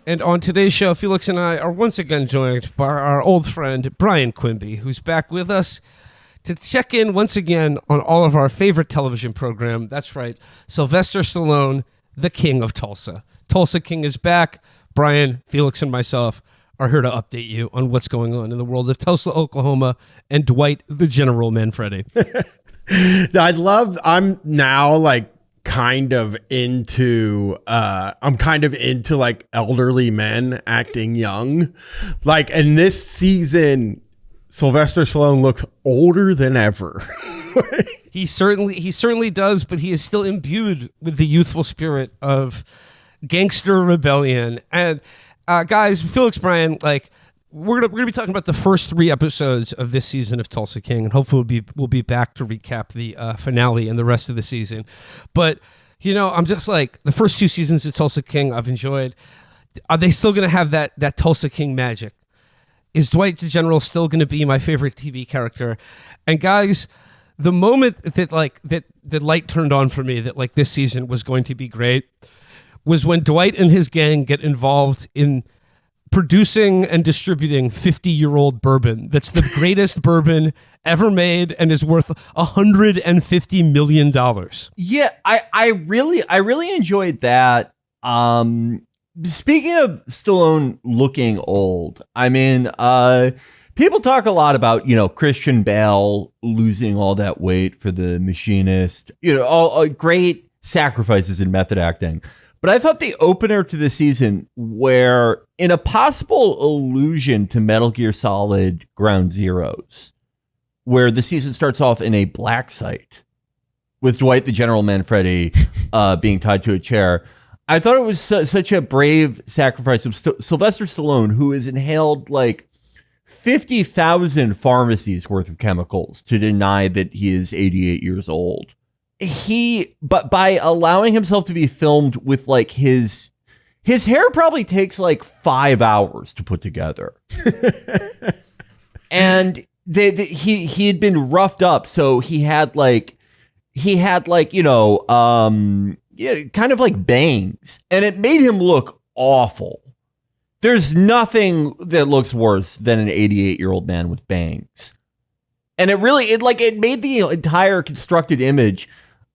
And on today's show, Felix and I are once again joined by our old friend, Brian Quimby, who's back with us to check in once again on all of our favorite television program. That's right, Sylvester Stallone, the King of Tulsa. Tulsa King is back. Brian, Felix, and myself are here to update you on what's going on in the world of Tulsa, Oklahoma, and Dwight the General Manfredi. I'm now like kind of into like elderly men acting young. Like in this season, Sylvester Stallone looks older than ever. He certainly does, but he is still imbued with the youthful spirit of gangster rebellion. And guys, Felix, Brian, like we're gonna be talking about the first 3 episodes of this season of Tulsa King, and hopefully we'll be back to recap the finale and the rest of the season. But you know, I'm just like, the first 2 seasons of Tulsa King I've enjoyed. Are they still gonna have that Tulsa King magic? Is Dwight the General still gonna be my favorite TV character? And guys, the moment that the light turned on for me that like this season was going to be great was when Dwight and his gang get involved in producing and distributing 50-year-old bourbon. That's the greatest bourbon ever made and is worth $150 million. Yeah, I really enjoyed that. Speaking of Stallone looking old, I mean, people talk a lot about, you know, Christian Bale losing all that weight for The Machinist, you know, all great sacrifices in method acting. But I thought the opener to the season, where in a possible allusion to Metal Gear Solid Ground Zeroes, where the season starts off in a black site with Dwight the General Manfredi being tied to a chair, I thought it was such a brave sacrifice of Sylvester Stallone, who has inhaled like 50,000 pharmacies worth of chemicals to deny that he is 88 years old. But by allowing himself to be filmed with like his hair probably takes like 5 hours to put together. And he had been roughed up, so he had like you know, kind of like bangs, and it made him look awful. There's nothing that looks worse than an 88-year-old man with bangs. And it made the entire constructed image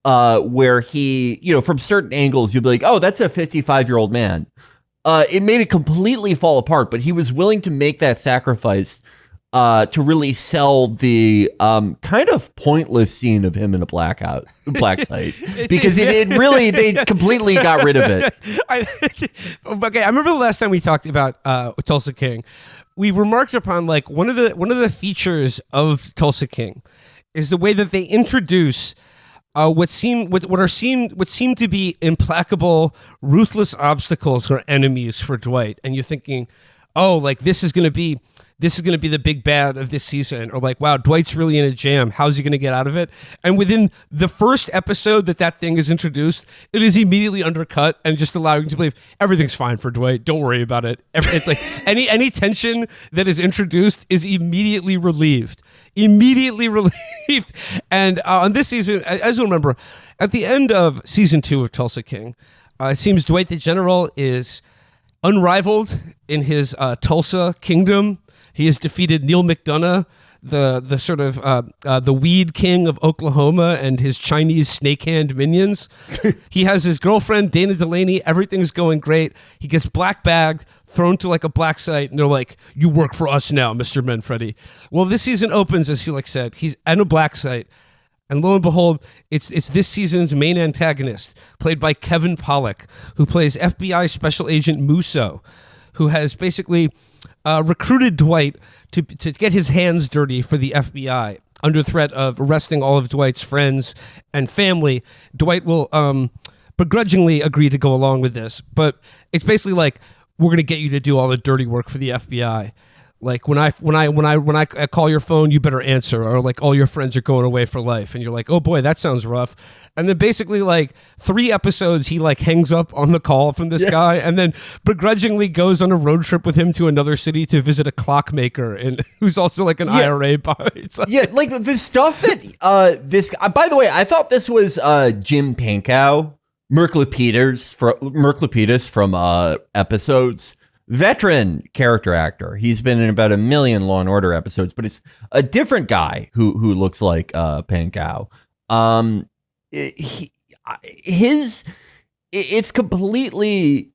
where he, you know, from certain angles, you'll be like, oh, that's a 55-year-old man. It made it completely fall apart, but he was willing to make that sacrifice to really sell the kind of pointless scene of him in a black site, because they completely got rid of it. Okay, I remember the last time we talked about Tulsa King, we remarked upon like one of the features of Tulsa King is the way that they introduce what seem to be implacable, ruthless obstacles or enemies for Dwight, and you're thinking, oh, like this is going to be the big bad of this season, or like, wow, Dwight's really in a jam. How's he going to get out of it? And within the first episode that thing is introduced, it is immediately undercut and just allowing you to believe everything's fine for Dwight. Don't worry about it. It's like any tension that is introduced is immediately relieved. And on this season, as you'll remember, at the end of season 2 of Tulsa King, it seems Dwight the General is unrivaled in his Tulsa kingdom. He has defeated Neil McDonough, the sort of the weed king of Oklahoma, and his Chinese snake hand minions. He has his girlfriend Dana Delaney. Everything's going great. He gets black bagged, thrown to like a black site, and they're like, "You work for us now, Mr. Manfredi." Well, this season opens, as Felix said, he's at a black site, and lo and behold, it's this season's main antagonist, played by Kevin Pollak, who plays FBI Special Agent Musso, who has basically recruited Dwight to get his hands dirty for the FBI under threat of arresting all of Dwight's friends and family. Dwight will begrudgingly agree to go along with this, but it's basically like, we're going to get you to do all the dirty work for the FBI. Like when I call your phone, you better answer, or like all your friends are going away for life, and you're like, oh boy, that sounds rough. And then basically like 3 episodes, he like hangs up on the call from this guy, and then begrudgingly goes on a road trip with him to another city to visit a clockmaker, and who's also like an IRA buy. Like the stuff that this. By the way, I thought this was Jim Pankow Merklipidis from Episodes. Veteran character actor. He's been in about 1 million Law and Order episodes, but it's a different guy who looks like Pankau. It's completely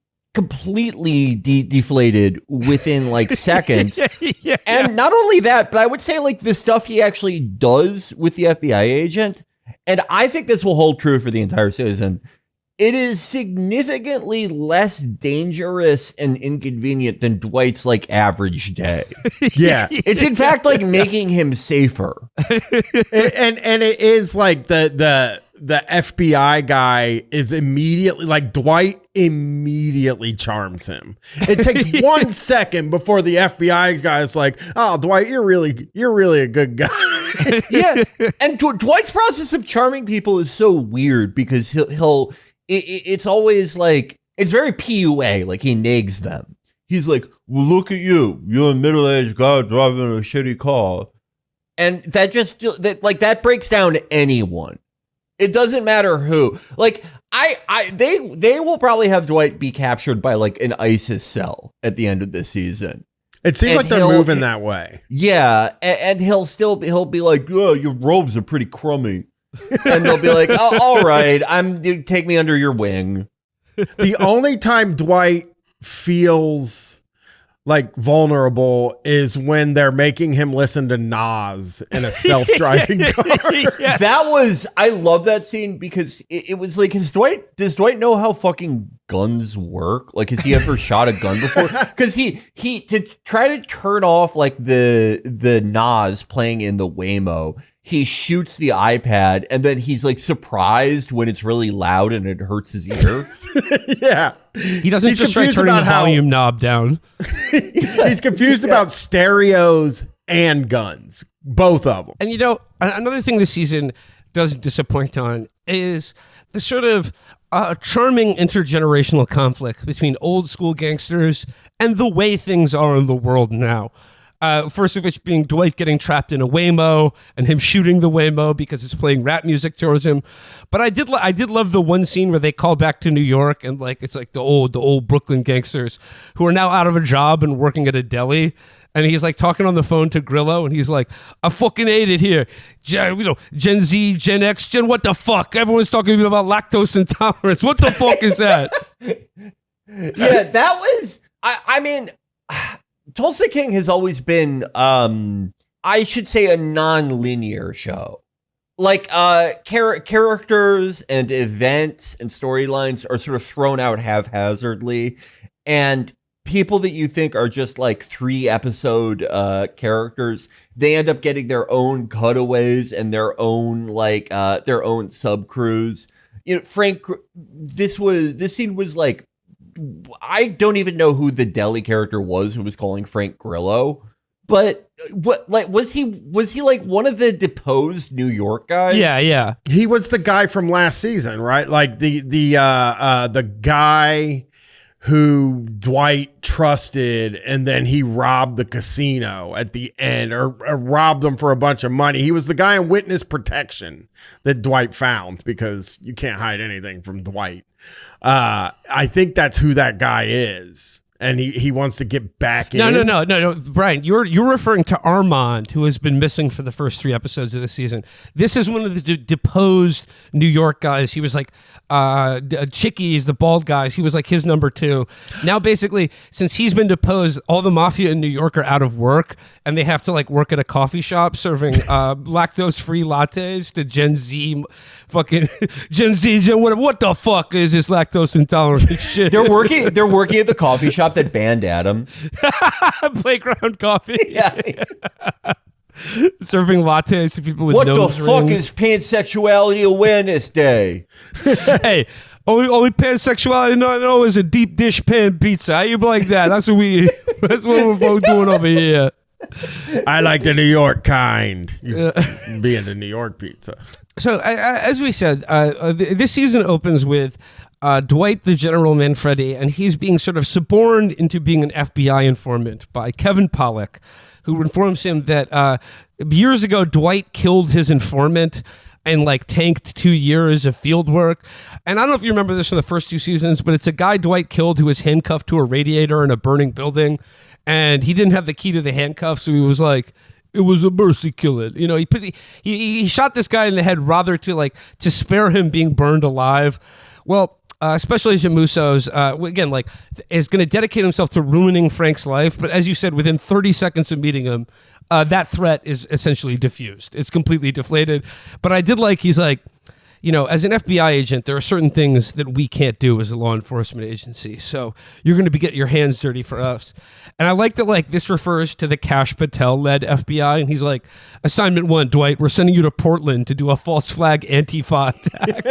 deflated within like seconds. Yeah. And not only that, but I would say like the stuff he actually does with the FBI agent, and I think this will hold true for the entire season. It is significantly less dangerous and inconvenient than Dwight's like average day. Yeah. It's in fact like making him safer. and it is like the FBI guy is immediately like Dwight immediately charms him. It takes 1 second before the FBI guy is like, "Oh, Dwight, you're really a good guy." Yeah, and Dwight's process of charming people is so weird because it's always like it's very PUA. Like he nags them. He's like, "Well, look at you. You're a middle-aged guy driving a shitty car," and that breaks down anyone. It doesn't matter who. Like they will probably have Dwight be captured by like an ISIS cell at the end of this season. It seems like they're moving that way. Yeah, and he'll be like, "Oh, your robes are pretty crummy," and they'll be like, "Oh, all right, take me under your wing." The only time Dwight feels like vulnerable is when they're making him listen to Nas in a self-driving car. Yeah. I love that scene because it was like, does Dwight know how fucking guns work? Like, has he ever shot a gun before? Because he to try to turn off like the Nas playing in the Waymo, he shoots the iPad and then he's like surprised when it's really loud and it hurts his ear. Yeah. He doesn't just try turning the volume knob down. He's confused about stereos and guns, both of them. And another thing this season doesn't disappoint on is the sort of charming intergenerational conflict between old school gangsters and the way things are in the world now. First of which being Dwight getting trapped in a Waymo and him shooting the Waymo because it's playing rap music towards him. But I did love the one scene where they call back to New York and like it's like the old Brooklyn gangsters who are now out of a job and working at a deli. And he's like talking on the phone to Grillo and he's like, "I fucking ate it here. Gen Z, Gen X, Gen what the fuck? Everyone's talking to me about lactose intolerance. What the fuck is that?" Yeah, that was, I mean, Tulsa King has always been, I should say, a non-linear show. Like, characters and events and storylines are sort of thrown out haphazardly, and people that you think are just like 3-episode characters, they end up getting their own cutaways and their own sub crews. Frank, this scene was like, I don't even know who the deli character was who was calling Frank Grillo, but was he like one of the deposed New York guys? Yeah. He was the guy from last season, right? Like the guy who Dwight trusted, and then he robbed the casino at the end, or robbed them for a bunch of money. He was the guy in witness protection that Dwight found, because you can't hide anything from Dwight. I think that's who that guy is. And he wants to get back in. No, Brian, you're referring to Armand, who has been missing for the first 3 episodes of this season. This is one of the deposed New York guys. He was like Chickies, the bald guys. He was like his number 2. Now, basically, since he's been deposed, all the mafia in New York are out of work, and they have to like work at a coffee shop serving lactose-free lattes to Gen Z, what the fuck is this lactose intolerant shit? They're working at the coffee shop that banned Adam. Playground coffee. Yeah. Serving lattes to people with what nose the fuck rings. is Pansexuality Awareness Day? Hey, only pansexuality I know is a deep dish pan pizza. How you like that? That's what we're both doing over here. I like the New York kind. Being the New York pizza. So, as we said, this season opens with Dwight the General Manfredi, and he's being sort of suborned into being an FBI informant by Kevin Pollak, who informs him that years ago Dwight killed his informant, and like tanked 2 years of field work. And I don't know if you remember this from the first 2 seasons, but it's a guy Dwight killed who was handcuffed to a radiator in a burning building, and he didn't have the key to the handcuffs, so he was like, it was a mercy killing. You know, he shot this guy in the head rather to spare him being burned alive. Well, Special Agent Musso's, again, like, is going to dedicate himself to ruining Frank's life. But as you said, within 30 seconds of meeting him, that threat is essentially diffused. It's completely deflated. But I did like, he's like, you know, as an FBI agent, there are certain things that we can't do as a law enforcement agency. So you're going to be getting your hands dirty for us. And I like that, like, this refers to the Kash Patel-led FBI. And he's like, Assignment 1, Dwight, we're sending you to Portland to do a false flag Antifa attack.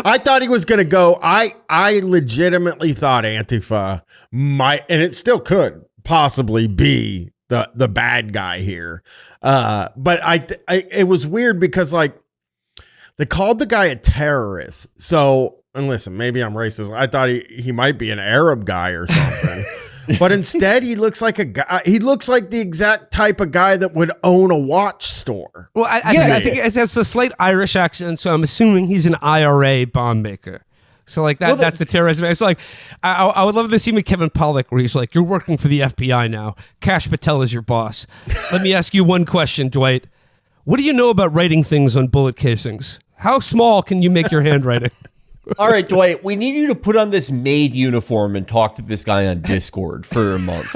I thought he was going to go. I legitimately thought Antifa might, and it still could possibly be the bad guy here. But it was weird because, like, they called the guy a terrorist. So, and listen, maybe I'm racist. I thought he might be an Arab guy or something. But instead, he looks like a guy. He looks like the exact type of guy that would own a watch store. Well, I think it has a slight Irish accent, so I'm assuming he's an IRA bomb maker. So, like, that's the terrorism. It's like, I would love to see him with Kevin Pollak, where he's like, you're working for the FBI now. Kash Patel is your boss. Let me ask you one question, Dwight. What do you know about writing things on bullet casings? How small can you make your handwriting? All right, Dwight, we need you to put on this maid uniform and talk to this guy on Discord for a month.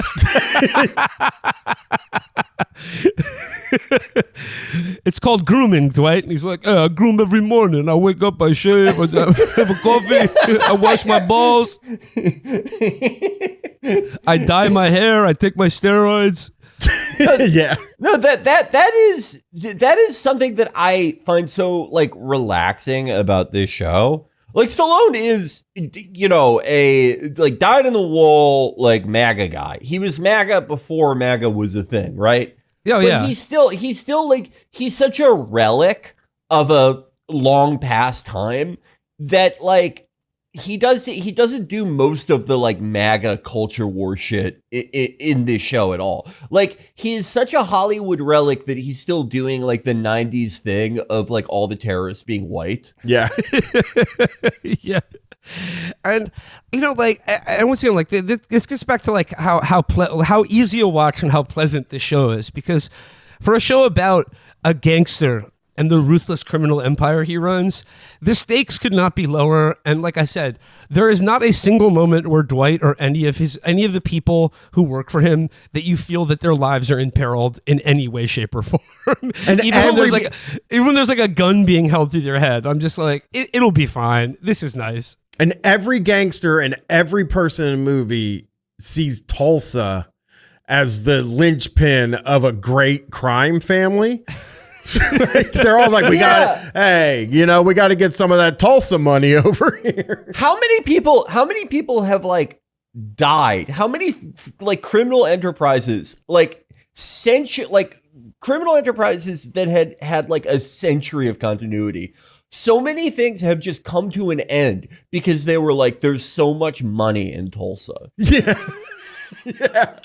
It's called grooming, Dwight. And he's like, I groom every morning. I wake up, I shave, I have a coffee, I wash my balls, I dye my hair, I take my steroids. Yeah. No, that is something that I find so, like, relaxing about this show. Like, Stallone is, you know, a, like, dyed-in-the-wool, like, MAGA guy. He was MAGA before MAGA was a thing, right? Oh, but yeah. He's still, like, he's such a relic of a long past time that, like, he doesn't do most of the, like, MAGA culture war shit in this show at all. Like, he is such a Hollywood relic that he's still doing, like, the 90s thing of, like, all the terrorists being white. Yeah. Yeah. And, you know, like, I want to say, like, this gets back to, like, how easy a watch and how pleasant this show is. Because for a show about a gangster and the ruthless criminal empire he runs, the stakes could not be lower. And like I said, there is not a single moment where Dwight or any of the people who work for him that you feel that their lives are imperiled in any way, shape, or form. And even when there's like a gun being held to their head, I'm just like, it'll be fine. This is nice. And every gangster and every person in the movie sees Tulsa as the linchpin of a great crime family. They're all like, we got to get some of that Tulsa money over here. How many people have, like, died? How many like criminal enterprises, like criminal enterprises that had like a century of continuity? So many things have just come to an end because they were like, there's so much money in Tulsa. Yeah. Yeah.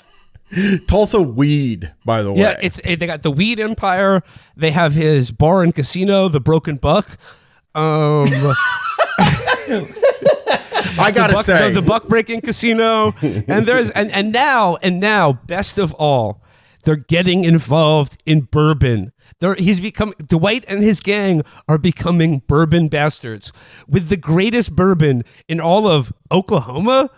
Tulsa weed, by the way. Yeah, they got the weed empire. They have his bar and casino, the Broken Buck. I gotta say, the buck breaking casino, and there's and now, best of all, they're getting involved in bourbon. Dwight and his gang are becoming bourbon bastards with the greatest bourbon in all of Oklahoma.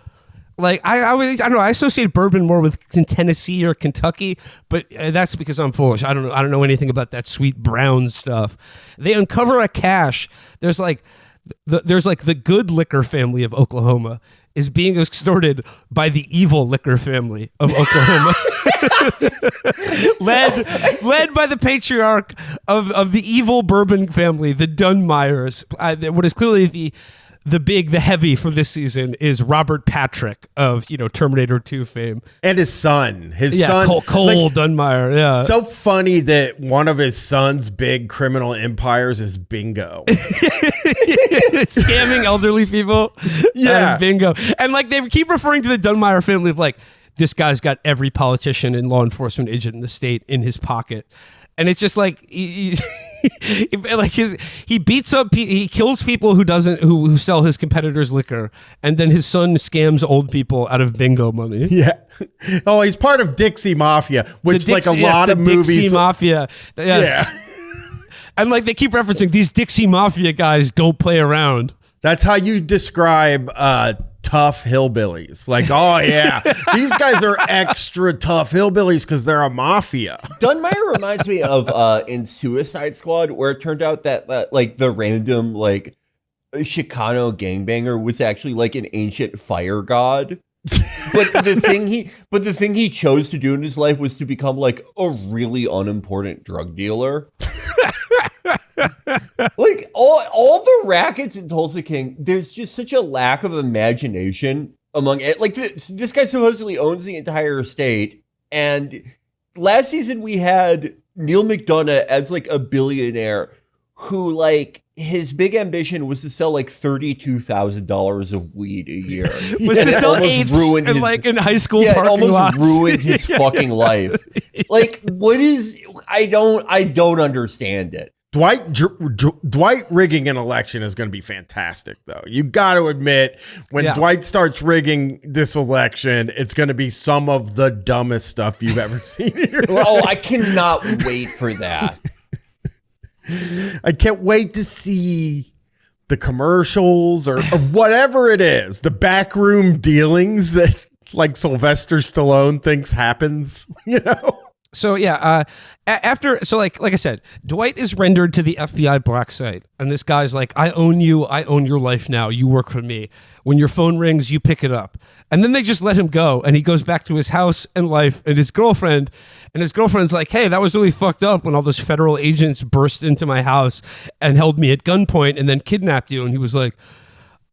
Like, I don't know. I associate bourbon more with Tennessee or Kentucky, but that's because I'm foolish. I don't know anything about that sweet brown stuff. They uncover a cache. There's the good liquor family of Oklahoma is being extorted by the evil liquor family of Oklahoma, led by the patriarch of the evil bourbon family, the Dunmeyers. What is clearly the heavy for this season is Robert Patrick of, Terminator 2 fame. And his son. Cole like, Dunmeyer. Yeah. So funny that one of his son's big criminal empires is bingo. Scamming elderly people. Yeah. Bingo. And like they keep referring to the Dunmeyer family of like, this guy's got every politician and law enforcement agent in the state in his pocket. And it's just like, like he beats up, he kills people who sell his competitors liquor, and then his son scams old people out of bingo money. Yeah. Oh, he's part of Dixie Mafia, which like a lot of movies. Dixie Mafia. Yes. Yeah. And like they keep referencing these Dixie Mafia guys don't play around. That's how you describe tough hillbillies. Like, oh yeah, these guys are extra tough hillbillies because they're a mafia. Dunmire reminds me of in Suicide Squad, where it turned out that like the random like Chicano gangbanger was actually like an ancient fire god. But the thing he chose to do in his life was to become like a really unimportant drug dealer. Like all the rackets in Tulsa King, there's just such a lack of imagination among it. Like this guy supposedly owns the entire estate, and last season we had Neil McDonough as like a billionaire who like his big ambition was to sell like $32,000 of weed a year. Was to sell eighths in like in high school parking lots. Ruined his fucking life. Like what is? I don't understand it. Dwight rigging an election is going to be fantastic, though. You got to admit, when Dwight starts rigging this election, it's going to be some of the dumbest stuff you've ever seen in your life. Oh, I cannot wait for that. I can't wait to see the commercials or whatever it is, the backroom dealings that like Sylvester Stallone thinks happens, you know? So yeah, like I said, Dwight is rendered to the FBI black site, and this guy's like, I own you, I own your life now, you work for me. When your phone rings, you pick it up. And then they just let him go, and he goes back to his house and life and his girlfriend, and his girlfriend's like, hey, that was really fucked up when all those federal agents burst into my house and held me at gunpoint and then kidnapped you. And he was like,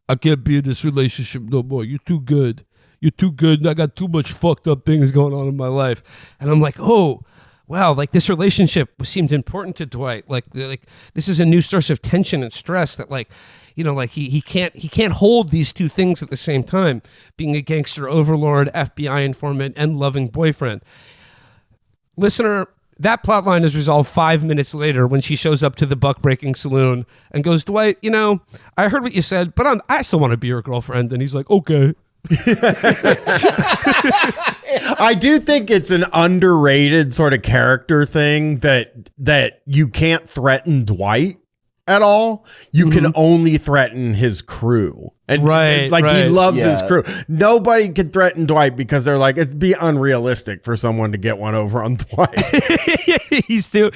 I can't be in this relationship no more, you're too good. You're too good, and I got too much fucked up things going on in my life. And I'm like, oh, wow, like this relationship seemed important to Dwight. Like this is a new source of tension and stress that like, you know, like he can't hold these two things at the same time, being a gangster overlord, FBI informant, and loving boyfriend. Listener, that plot line is resolved 5 minutes later when she shows up to the buck-breaking saloon and goes, Dwight, you know, I heard what you said, but I still want to be your girlfriend. And he's like, okay. I do think it's an underrated sort of character thing that you can't threaten Dwight at all. You can only threaten his crew. And he loves his crew. Nobody can threaten Dwight because they're like, it'd be unrealistic for someone to get one over on Dwight. He's too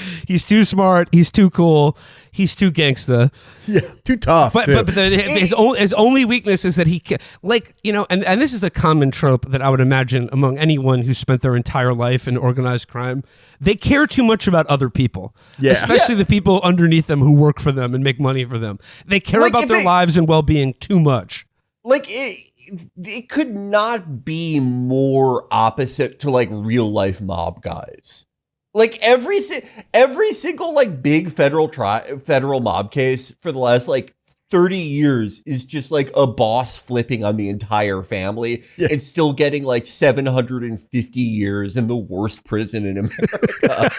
smart. He's too cool. He's too gangsta. Yeah, too tough. But his only weakness is that he like, you know, and this is a common trope that I would imagine among anyone who spent their entire life in organized crime. They care too much about other people, especially the people underneath them who work for them and make money for them. They care about their lives and well-being too much. Like it could not be more opposite to like real life mob guys. Like every single like big federal mob case for the last like 30 years is just like a boss flipping on the entire family and still getting like 750 years in the worst prison in America.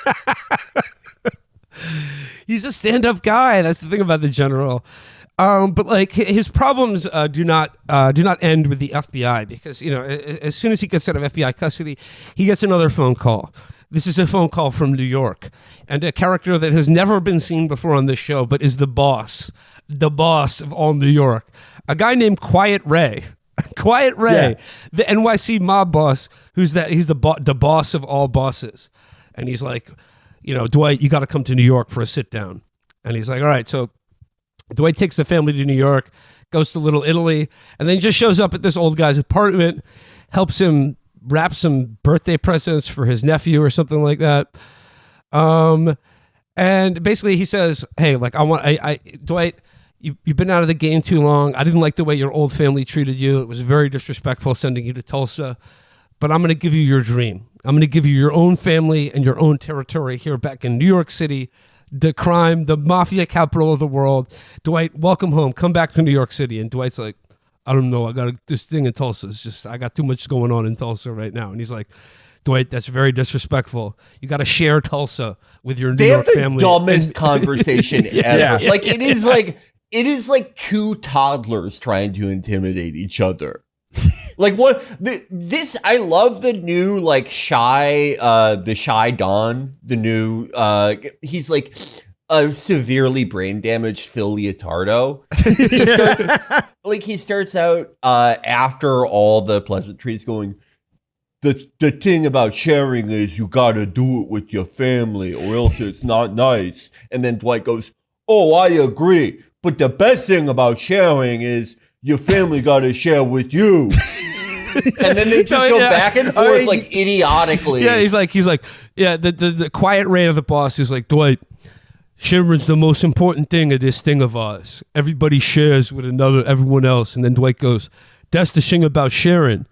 He's a stand-up guy. That's the thing about the general. But like his problems do not end with the FBI because, you know, as soon as he gets out of FBI custody, he gets another phone call. This is a phone call from New York, and a character that has never been seen before on this show, but is the boss of all New York, a guy named Quiet Ray. Quiet Ray, the NYC mob boss, he's the boss of all bosses. And he's like, you know, Dwight, you got to come to New York for a sit down. And he's like, all right. So Dwight takes the family to New York, goes to Little Italy, and then just shows up at this old guy's apartment, helps him wrap some birthday presents for his nephew or something like that. And basically he says, hey, like Dwight, you've been out of the game too long. I didn't like the way your old family treated you. It was very disrespectful sending you to Tulsa, but I'm going to give you your dream. I'm going to give you your own family and your own territory here back in New York City, the mafia capital of the world. Dwight, welcome home. Come back to New York City. And Dwight's like, I don't know. I got this thing in Tulsa. It's just, I got too much going on in Tulsa right now. And he's like, Dwight, that's very disrespectful. You got to share Tulsa with your New They York have the family. dumbest conversation ever. Yeah. Like it is like two toddlers trying to intimidate each other. Like what this I love the new like the shy Don, the new he's like a severely brain damaged Phil Leotardo. He starts out after all the pleasantries going, the thing about sharing is you gotta do it with your family or else it's not nice. And then Dwight goes, oh, I agree. But the best thing about sharing is your family gotta share with you. And then they just go back and forth like idiotically. Yeah, he's like, the quiet Ray of the boss is like, Dwight, sharing's the most important thing of this thing of ours. Everybody shares with everyone else. And then Dwight goes, that's the thing about sharing,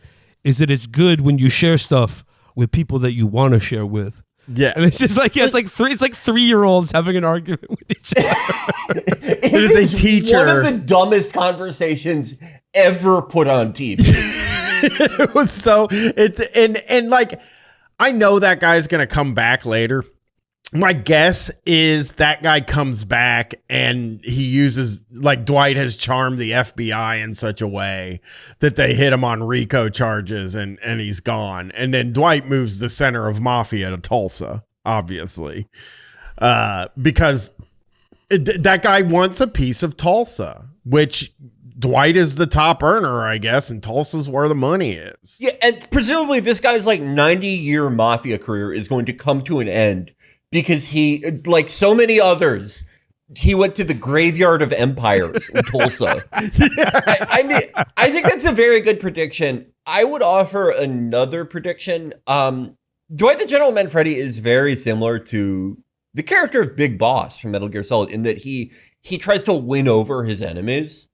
is that it's good when you share stuff with people that you want to share with. Yeah. And it's just like, it's like 3-year-olds having an argument with each other. It is a teacher. One of the dumbest conversations ever put on TV. It was and like, I know that guy's going to come back later. My guess is that guy comes back and he uses, like, Dwight has charmed the FBI in such a way that they hit him on RICO charges and he's gone. And then Dwight moves the center of mafia to Tulsa, obviously, because that guy wants a piece of Tulsa, which Dwight is the top earner, I guess, and Tulsa's where the money is. Yeah, and presumably this guy's like 90-year mafia career is going to come to an end. Because he, like so many others, he went to the graveyard of empires in Tulsa. I mean, I think that's a very good prediction. I would offer another prediction. Dwight the General Manfredi is very similar to the character of Big Boss from Metal Gear Solid in that he tries to win over his enemies.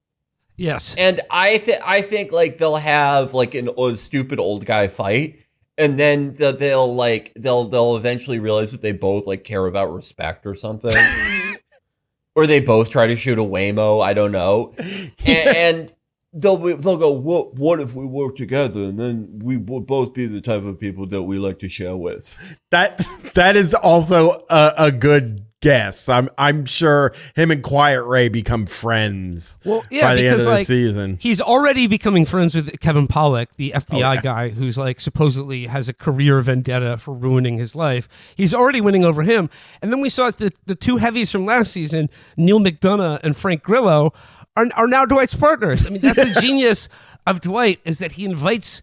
Yes. And I think like they'll have like a stupid old guy fight. And then they'll eventually realize that they both like care about respect or something, or they both try to shoot a Waymo. I don't know, and they'll go, what if we work together and then we will both be the type of people that we like to share with. That is also a good guess. I'm sure him and Quiet Ray become friends. Well, yeah, by the end of the like, season. He's already becoming friends with Kevin Pollak, the FBI guy who's like supposedly has a career vendetta for ruining his life. He's already winning over him. And then we saw the two heavies from last season, Neil McDonough and Frank Grillo, are now Dwight's partners. I mean, that's the genius of Dwight, is that he invites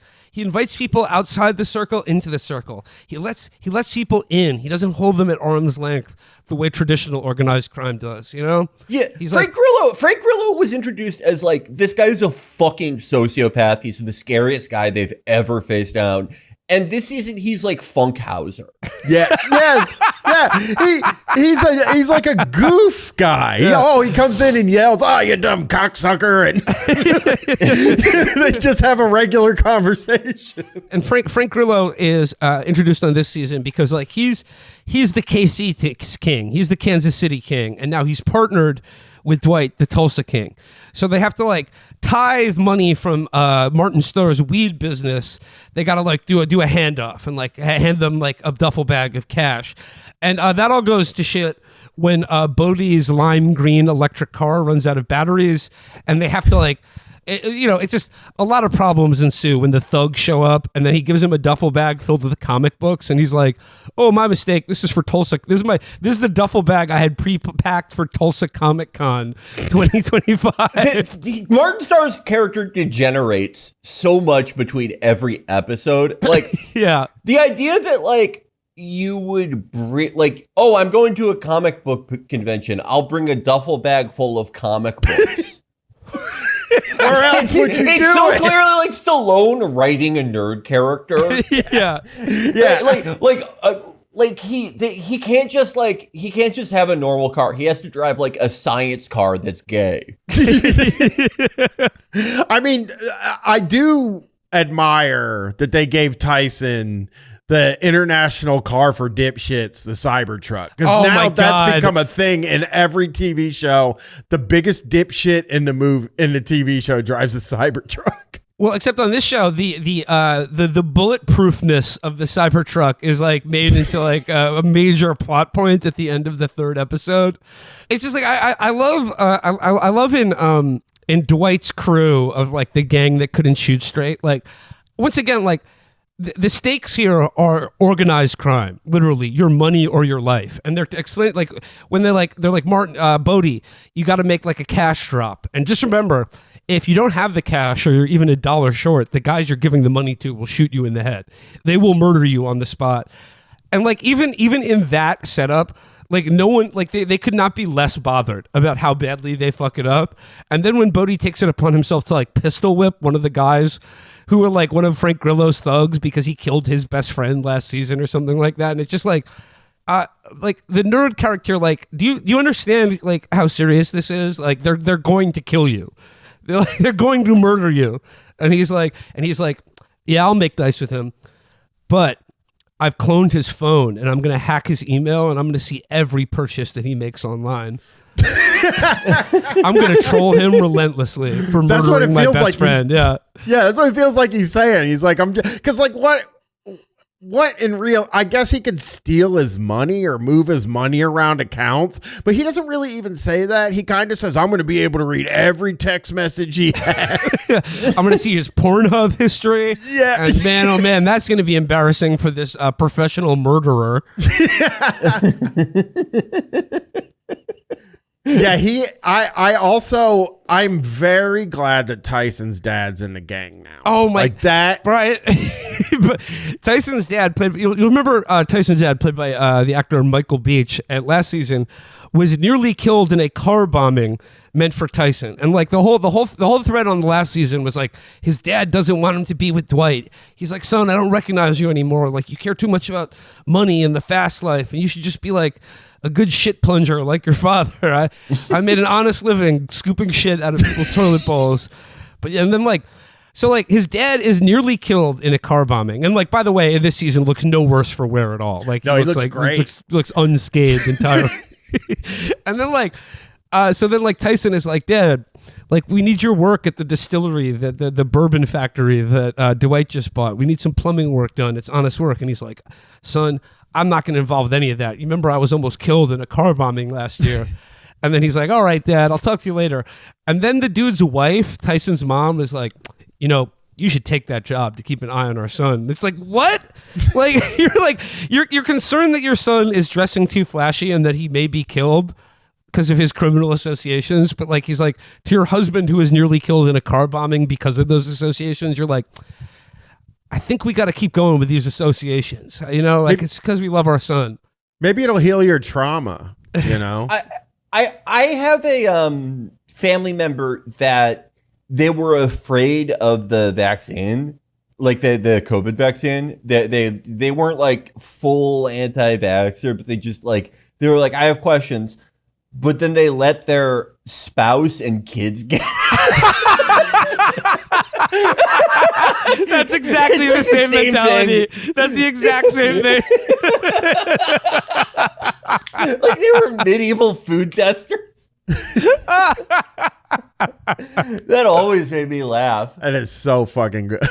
people outside the circle into the circle. He lets people in. He doesn't hold them at arm's length the way traditional organized crime does, you know? Yeah. He's Frank Grillo was introduced as like, this guy's a fucking sociopath. He's the scariest guy they've ever faced down. And this season, he's like Funkhauser. Yeah. Yes. Yeah. He's like a goof guy. Yeah. He comes in and yells, "Oh, you dumb cocksucker!" And they just have a regular conversation. And Frank Grillo is introduced on this season because like he's the KC king. He's the Kansas City king, and now he's partnered with Dwight, the Tulsa king. So they have to like tithe money from Martin Starr's weed business. They got to like do a handoff and like hand them like a duffel bag of cash. And that all goes to shit when Bodie's lime green electric car runs out of batteries, and they have to like, it's just a lot of problems ensue when the thugs show up, and then he gives him a duffel bag filled with comic books, and he's like, "Oh, my mistake. This is for Tulsa. This is the duffel bag I had pre-packed for Tulsa Comic Con 2025." Martin Starr's character degenerates so much between every episode. Like, yeah, the idea that like you would bring like, oh, I'm going to a comic book convention. I'll bring a duffel bag full of comic books. Or else would you do it's so it? clearly like Stallone writing a nerd character. yeah. Like he can't just have a normal car. He has to drive like a science car that's gay. I mean, I do admire that they gave Tyson the international car for dipshits, the Cybertruck. Because now that's become a thing in every TV show. The biggest dipshit in the TV show drives a Cybertruck. Well, except on this show, the bulletproofness of the Cybertruck is like made into like a major plot point at the end of the third episode. It's just like I love in Dwight's crew of like the gang that couldn't shoot straight. Like once again, like the stakes here are organized crime, literally your money or your life. And they're explaining like when they're like Martin Bodie, you got to make like a cash drop, and just remember, if you don't have the cash or you're even $1 short, the guys you're giving the money to will shoot you in the head. They will murder you on the spot. And like even in that setup, like no one, like they could not be less bothered about how badly they fuck it up. And then when Bodie takes it upon himself to like pistol whip one of the guys who were like one of Frank Grillo's thugs because he killed his best friend last season or something like that, and it's just like the nerd character, like do you understand like how serious this is? Like they're going to kill you. They're going to murder you. And he's like, yeah, I'll make dice with him, but I've cloned his phone and I'm going to hack his email and I'm going to see every purchase that he makes online. I'm going to troll him relentlessly for murdering my best friend. Yeah, that's what it feels like he's saying. He's like, because like what in real, I guess he could steal his money or move his money around accounts, but he doesn't really even say that. He kind of says, I'm going to be able to read every text message he has. I'm going to see his Pornhub history. Yeah. And man, oh man, that's going to be embarrassing for this professional murderer. Yeah, I'm very glad that Tyson's dad's in the gang now. Oh my, like that, right? But Tyson's dad played. You'll remember Tyson's dad, played by the actor Michael Beach, at last season, was nearly killed in a car bombing meant for Tyson. And like the whole thread on the last season was like his dad doesn't want him to be with Dwight. He's like, son, I don't recognize you anymore. Like you care too much about money and the fast life, and you should just be like a good shit plunger like your father. I made an honest living scooping shit out of people's toilet bowls. But yeah, and then like, so like his dad is nearly killed in a car bombing, and like by the way, in this season looks no worse for wear at all. Like no, he looks like great. Looks unscathed entirely. And then like, so then like Tyson is like, Dad, like we need your work at the distillery, the bourbon factory that Dwight just bought. We need some plumbing work done. It's honest work. And he's like, son, I'm not going to involve with any of that. You remember I was almost killed in a car bombing last year. And then he's like, all right, Dad, I'll talk to you later. And then the dude's wife, Tyson's mom, is like, you know, you should take that job to keep an eye on our son. It's like, what? Like you're concerned that your son is dressing too flashy and that he may be killed because of his criminal associations. But like, he's like, to your husband who was nearly killed in a car bombing because of those associations, you're like, I think we got to keep going with these associations. You know, like it's because we love our son. Maybe it'll heal your trauma, you know? I have a family member that they were afraid of the vaccine, like the COVID vaccine. They weren't like full anti-vaxxer, but they were like, I have questions. But then they let their spouse and kids get That's exactly the same mentality. Thing. That's the exact same thing. Like they were medieval food testers. That always made me laugh. That is so fucking good.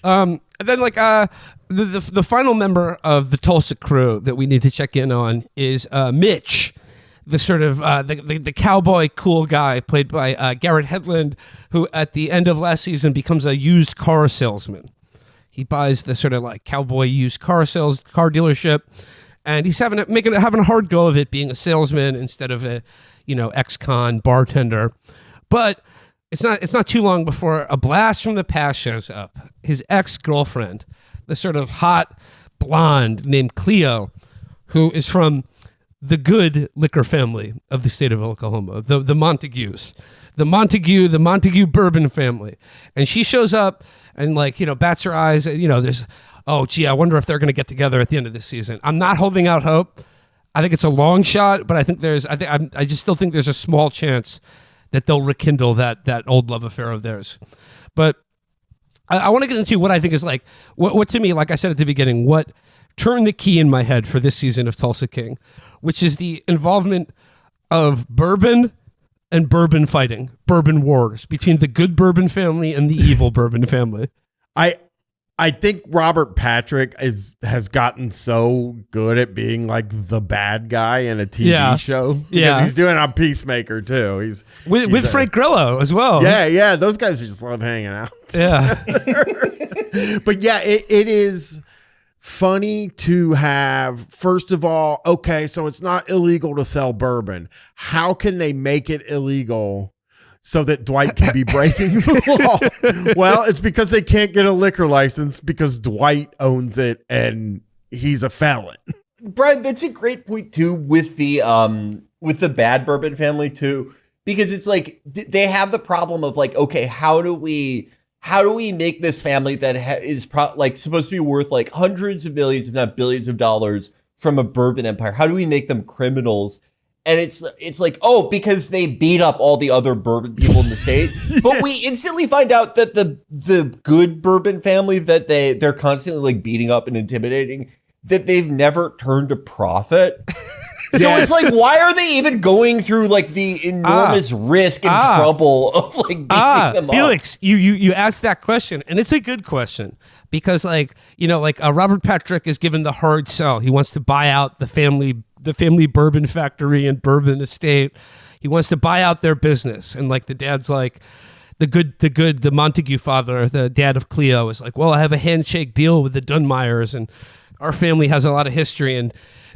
And then like the final member of the Tulsa crew that we need to check in on is Mitch, the sort of the cowboy cool guy played by Garrett Hedlund, who at the end of last season becomes a used car salesman. He buys the sort of like cowboy used car dealership, and he's having a hard go of it being a salesman instead of a ex-con bartender. But it's not too long before a blast from the past shows up. His ex-girlfriend, the sort of hot blonde named Cleo, who is from the good liquor family of the state of Oklahoma, the Montagues, the Montague bourbon family. And she shows up and bats her eyes. There's, oh gee, I wonder if they're going to get together at the end of this season. I'm not holding out hope. I think it's a long shot, but I just still think there's a small chance that they'll rekindle that old love affair of theirs. But I want to get into what I think is like, what to me, like I said at the beginning, what turned the key in my head for this season of Tulsa King, which is the involvement of bourbon and bourbon fighting, bourbon wars between the good bourbon family and the evil bourbon family. I think Robert Patrick has gotten so good at being like the bad guy in a TV show. Because he's doing it on Peacemaker too. He's with Frank Grillo as well. Yeah. Those guys just love hanging out. Yeah. But yeah, it is funny to have, first of all, okay, so it's not illegal to sell bourbon. How can they make it illegal so that Dwight can be breaking the law? Well, it's because they can't get a liquor license because Dwight owns it and he's a felon. Brian, that's a great point too with the bad bourbon family too, because it's like they have the problem of like, okay, how do we make this family that is supposed to be worth like hundreds of millions, if not billions of dollars from a bourbon empire? How do we make them criminals? And it's like, oh, because they beat up all the other bourbon people in the state. But we instantly find out that the good bourbon family that they're constantly like beating up and intimidating, that they've never turned a profit. So it's like, why are they even going through like the enormous risk and trouble of like beating them up? Felix, you asked that question, and it's a good question because Robert Patrick is given the hard sell. He wants to buy out the family bourbon factory and bourbon estate. He wants to buy out their business, and like the dad's like the Montague father, the dad of Cleo, is like, well, I have a handshake deal with the Dunmeyers, and our family has a lot of history. And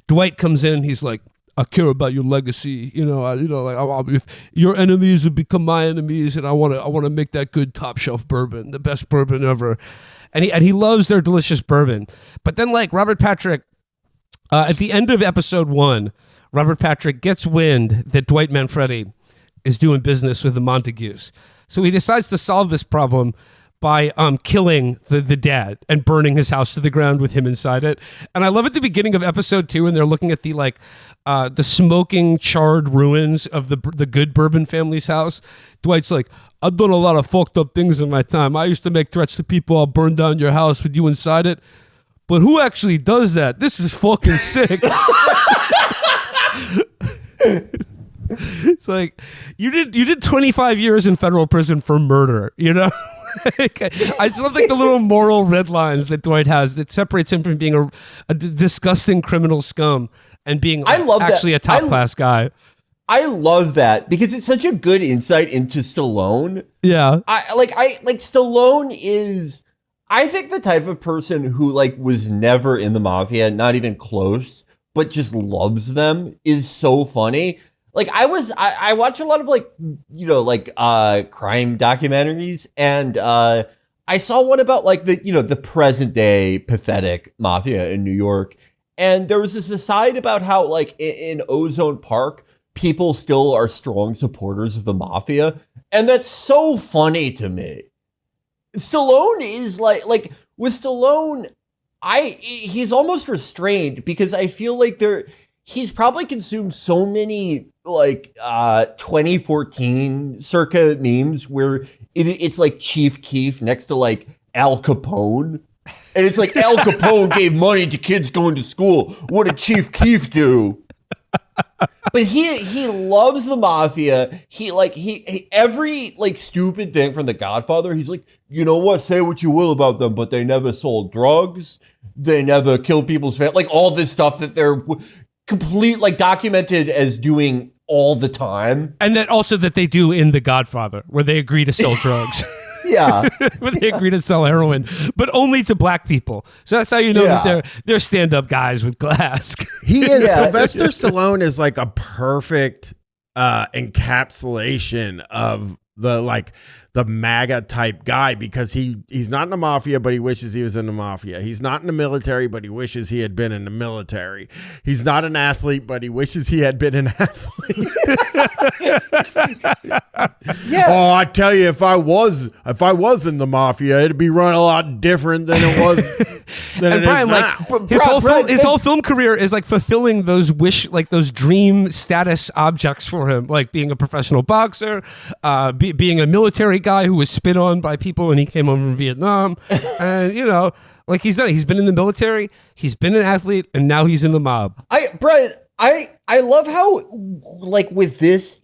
Dwight comes in, he's like, I care about your legacy. If your enemies would become my enemies, and I want to make that good top shelf bourbon, the best bourbon ever. And he loves their delicious bourbon. But then like Robert Patrick, at the end of episode 1, Robert Patrick gets wind that Dwight Manfredi is doing business with the Montagues. So he decides to solve this problem by killing the dad and burning his house to the ground with him inside it. And I love at the beginning of episode 2, and they're looking at the smoking, charred ruins of the good bourbon family's house. Dwight's like, I've done a lot of fucked up things in my time. I used to make threats to people, I'll burn down your house with you inside it. But who actually does that? This is fucking sick. It's like, you did 25 years in federal prison for murder, you know? I just love like the little moral red lines that Dwight has that separates him from being a disgusting criminal scum and being actually a top class guy. I love that because it's such a good insight into Stallone. Yeah. Stallone is, I think, the type of person who like was never in the mafia, not even close, but just loves them, is so funny. Like I watch a lot of crime documentaries, and I saw one about like the present day pathetic mafia in New York. And there was this aside about how like in Ozone Park, people still are strong supporters of the mafia. And that's so funny to me. Stallone is like with Stallone, he's almost restrained because I feel like he's probably consumed so many like 2014 circa memes where it's like Chief Keef next to like Al Capone. And it's like Al Capone gave money to kids going to school. What did Chief Keef do? But he loves the mafia. He every like stupid thing from The Godfather. He's like, you know what? Say what you will about them, but they never sold drugs. They never killed people's family. Like all this stuff that they're complete like documented as doing all the time, and that also that they do in The Godfather, where they agree to sell drugs. Yeah, where they agree to sell heroin, but only to black people. So that's how you know that they're stand-up guys with glass. He is. Sylvester Stallone is like a perfect encapsulation of the MAGA type guy, because he's not in the mafia, but he wishes he was in the mafia. He's not in the military, but he wishes he had been in the military. He's not an athlete, but he wishes he had been an athlete. Yeah. Oh, I tell you, if I was in the mafia, it'd be run a lot different than it was. And Brian, his whole film career is like fulfilling those those dream status objects for him, like being a professional boxer, being a military guy who was spit on by people when he came home from Vietnam, and he's done it. He's been in the military, he's been an athlete, and now he's in the mob. Brian, I love how like with this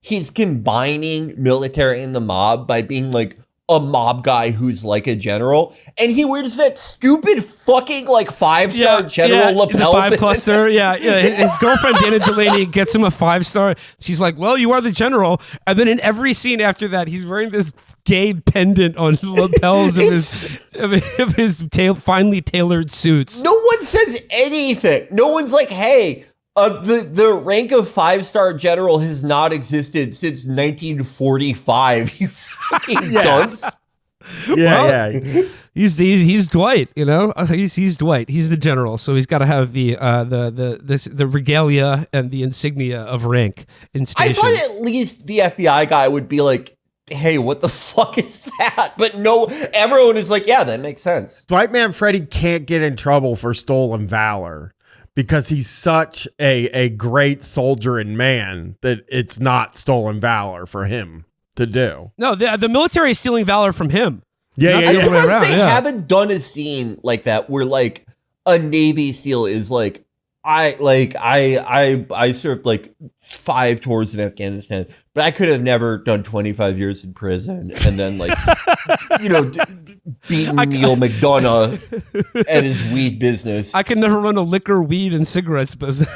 he's combining military and the mob by being like a mob guy who's like a general, and he wears that stupid fucking like 5-star general lapel. The 5 cluster. Yeah. His girlfriend Dana Delaney gets him a 5-star. She's like, "Well, you are the general." And then in every scene after that, he's wearing this gay pendant on the lapels of his finely tailored suits. No one says anything. No one's like, "Hey, the rank of 5-star general has not existed since 1945. You fucking dunce." He's Dwight, you know. He's Dwight. He's the general, so he's got to have the regalia and the insignia of rank in station. I thought at least the FBI guy would be like, "Hey, what the fuck is that?" But no, everyone is like, "Yeah, that makes sense." Dwight Manfredi can't get in trouble for stolen valor because he's such a great soldier and man that it's not stolen valor for him to do. No, the military is stealing valor from him. Yeah. They haven't done a scene like that where like a Navy SEAL is like, I served like 5 tours in Afghanistan, but I could have never done 25 years in prison and then like, beaten Neil McDonough at his weed business. I could never run a liquor, weed, and cigarettes business.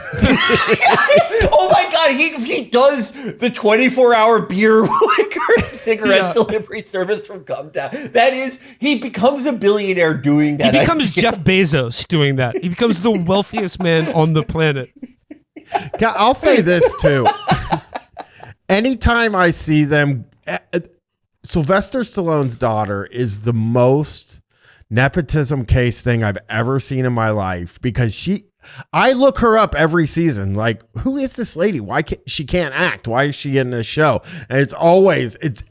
Oh my God, he does the 24-hour beer, liquor, and cigarettes delivery service from Cumtown. That is, he becomes a billionaire doing that. He becomes Jeff Bezos doing that. He becomes the wealthiest man on the planet. I'll say this too. Anytime I see them, Sylvester Stallone's daughter is the most nepotism case thing I've ever seen in my life because I look her up every season. Like, who is this lady? Why she can't act? Why is she in this show? And it's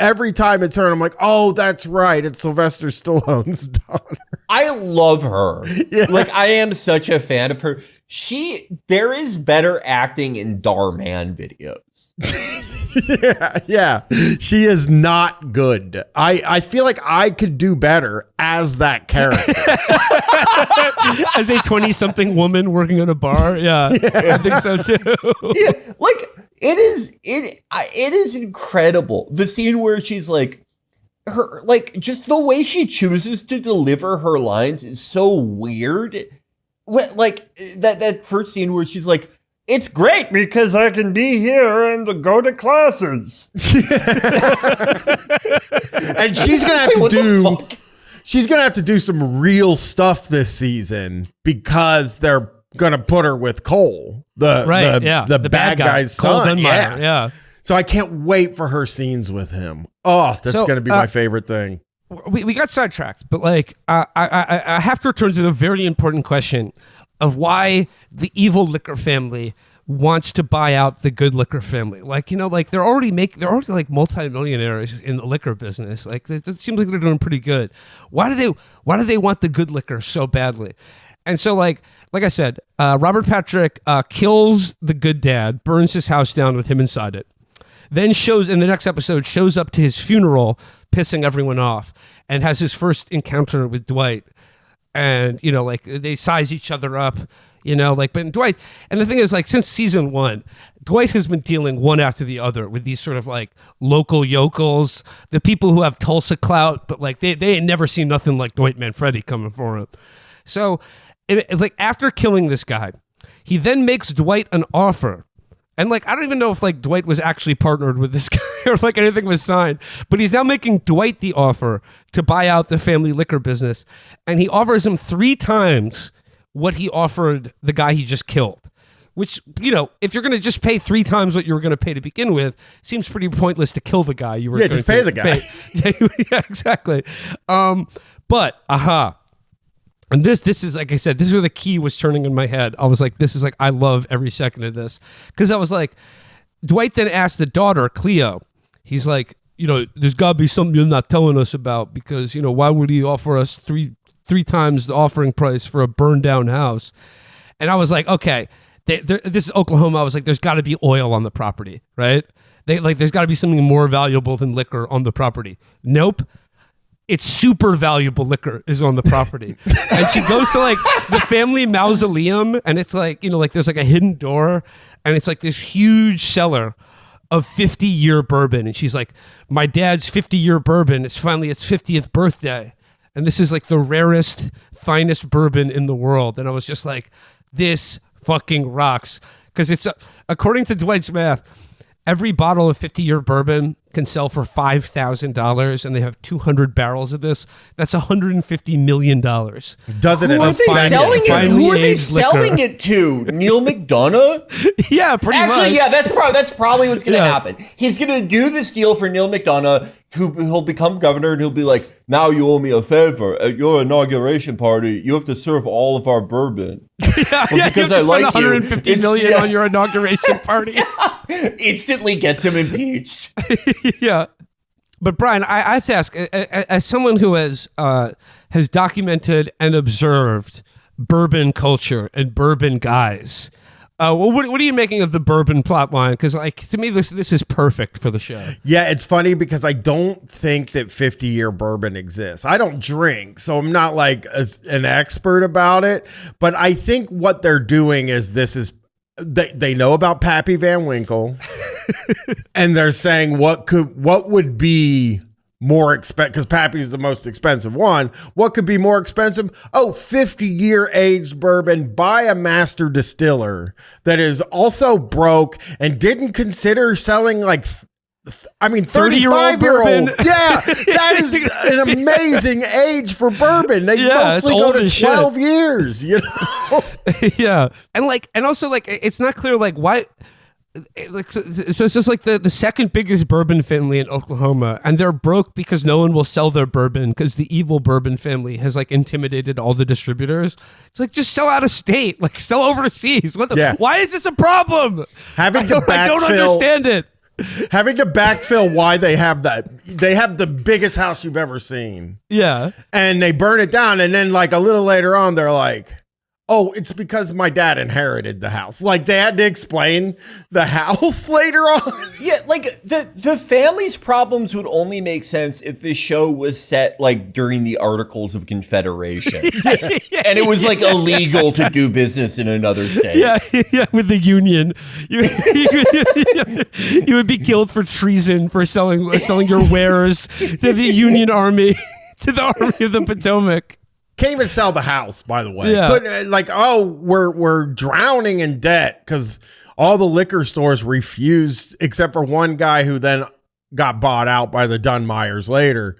every time it's her. And I'm like, oh, that's right. It's Sylvester Stallone's daughter. I love her. Yeah. Like, I am such a fan of her. There is better acting in Darman videos. Yeah. She is not good. I feel like I could do better as that character. As a 20-something woman working in a bar. Yeah, I think so too. Yeah, like it is incredible. The scene where she's like, her, like, just the way she chooses to deliver her lines is so weird. Like that first scene where she's like, "It's great because I can be here and go to classes." And she's gonna have to do some real stuff this season because they're gonna put her with Cole, the bad guy's son. Yeah. So I can't wait for her scenes with him. Oh, that's gonna be my favorite thing. We got sidetracked, but like I have to return to the very important question of why the evil liquor family wants to buy out the good liquor family. Like, like they're already like multimillionaires in the liquor business. Like it seems like they're doing pretty good. Why do they want the good liquor so badly? And so like I said, Robert Patrick kills the good dad, burns his house down with him inside it. Then in the next episode shows up to his funeral, pissing everyone off, and has his first encounter with Dwight. And, like they size each other up, but Dwight, and the thing is, like, since season 1, Dwight has been dealing one after the other with these sort of like local yokels, the people who have Tulsa clout, but like they ain't never seen nothing like Dwight Manfredi coming for him. So it's like after killing this guy, he then makes Dwight an offer. And like, I don't even know if like Dwight was actually partnered with this guy or if like anything was signed, but he's now making Dwight the offer to buy out the family liquor business. And he offers him 3 times what he offered the guy he just killed, which, if you're going to just pay 3 times what you were going to pay to begin with, seems pretty pointless to kill the guy. Just pay the guy. Yeah, exactly. And this is, like I said, this is where the key was turning in my head. I was like, I love every second of this. Because I was like, Dwight then asked the daughter, Cleo, he's like, there's got to be something you're not telling us about because, why would he offer us three times the offering price for a burned down house? And I was like, okay, this is Oklahoma. I was like, there's got to be oil on the property, right? There's got to be something more valuable than liquor on the property. Nope. It's super valuable liquor is on the property. And she goes to like the family mausoleum, and it's like, like there's like a hidden door, and it's like this huge cellar of 50-year bourbon. And she's like, my dad's 50-year bourbon. It's finally its 50th birthday. And this is like the rarest, finest bourbon in the world. And I was just like, this fucking rocks. Because it's, according to Dwight's math, every bottle of 50-year bourbon can sell for $5,000, and they have 200 barrels of this. That's $150 million. Doesn't it? Who are they selling it to? Neil McDonough? Yeah, pretty much. Actually, yeah, that's probably what's going to happen. He's going to do this deal for Neil McDonough, who'll become governor, and he'll be like, now you owe me a favor. At your inauguration party, you have to serve all of our bourbon. Because I like $150 million on your inauguration party. Instantly gets him impeached. Yeah. But Brian, I have to ask, as someone who has documented and observed bourbon culture and bourbon guys, what are you making of the bourbon plot line? Because, like, to me, this is perfect for the show. Yeah, it's funny because I don't think that 50-year bourbon exists. I don't drink, so I'm not like an expert about it. But I think what they're doing is they know about Pappy Van Winkle, and they're saying what would be more expensive, because Pappy's the most expensive one. What could be more expensive? 50-year aged bourbon by a master distiller that is also broke and didn't consider selling 35-year-old. Yeah, that is an amazing age for bourbon. They mostly go to 12 years, you know? Yeah. And also it's not clear why. So it's just like the second biggest bourbon family in Oklahoma, and they're broke because no one will sell their bourbon because the evil bourbon family has intimidated all the distributors. It's like, just sell out of state, sell overseas. Why is this a problem? I don't understand it. Having to backfill why they have that. They have the biggest house you've ever seen. Yeah. And they burn it down, and then a little later on, they're like, oh, it's because my dad inherited the house. They had to explain the house later on. Yeah, the family's problems would only make sense if this show was set during the Articles of Confederation. And it was illegal to do business in another state. Yeah, with the Union. You would be killed for treason for selling your wares to the Union Army, to the Army of the Potomac. Can't even sell the house, by the way. Yeah. We're drowning in debt because all the liquor stores refused, except for one guy who then got bought out by the Dunmeyers later,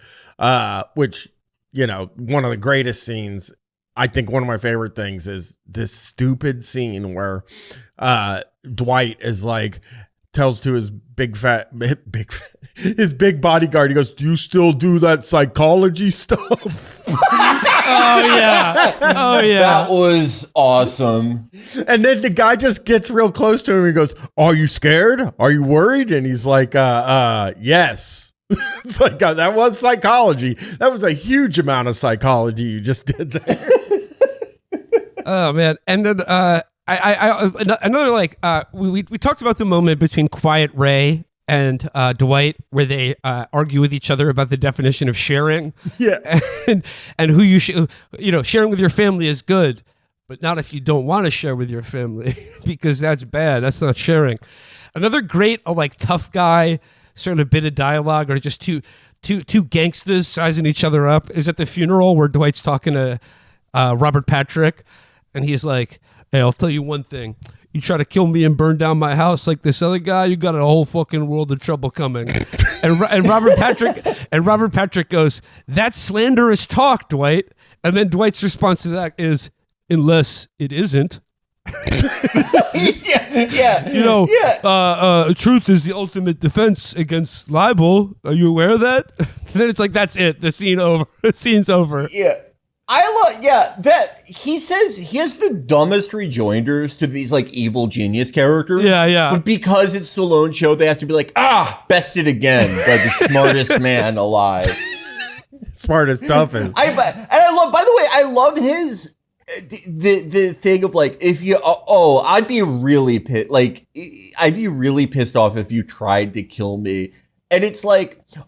which, one of the greatest scenes. I think one of my favorite things is this stupid scene where Dwight is tells to his big bodyguard, he goes, do you still do that psychology stuff? Oh yeah. That was awesome. And then the guy just gets real close to him and he goes, are you scared? Are you worried? And he's like, yes. It's that was psychology. That was a huge amount of psychology you just did there. Oh man. And then we talked about the moment between Quiet Ray and Dwight where they argue with each other about the definition of sharing. Yeah. And who you sharing with your family is good, but not if you don't want to share with your family because that's bad. That's not sharing. Another great tough guy sort of bit of dialogue, or just two gangsters sizing each other up, is at the funeral where Dwight's talking to Robert Patrick, and he's like, hey, I'll tell you one thing. You try to kill me and burn down my house like this other guy, you got a whole fucking world of trouble coming. and Robert Patrick goes, that's slanderous talk, Dwight. And then Dwight's response to that is, unless it isn't. Truth is the ultimate defense against libel. Are you aware of that? Then it's that's it. The scene's over. Yeah. That he says he has the dumbest rejoinders to these evil genius characters. Yeah. But because it's Stallone's show, they have to be bested again by the smartest man alive. Smartest, toughest. By the way, I love his the thing of if you I'd be really pissed off if you tried to kill me. And it's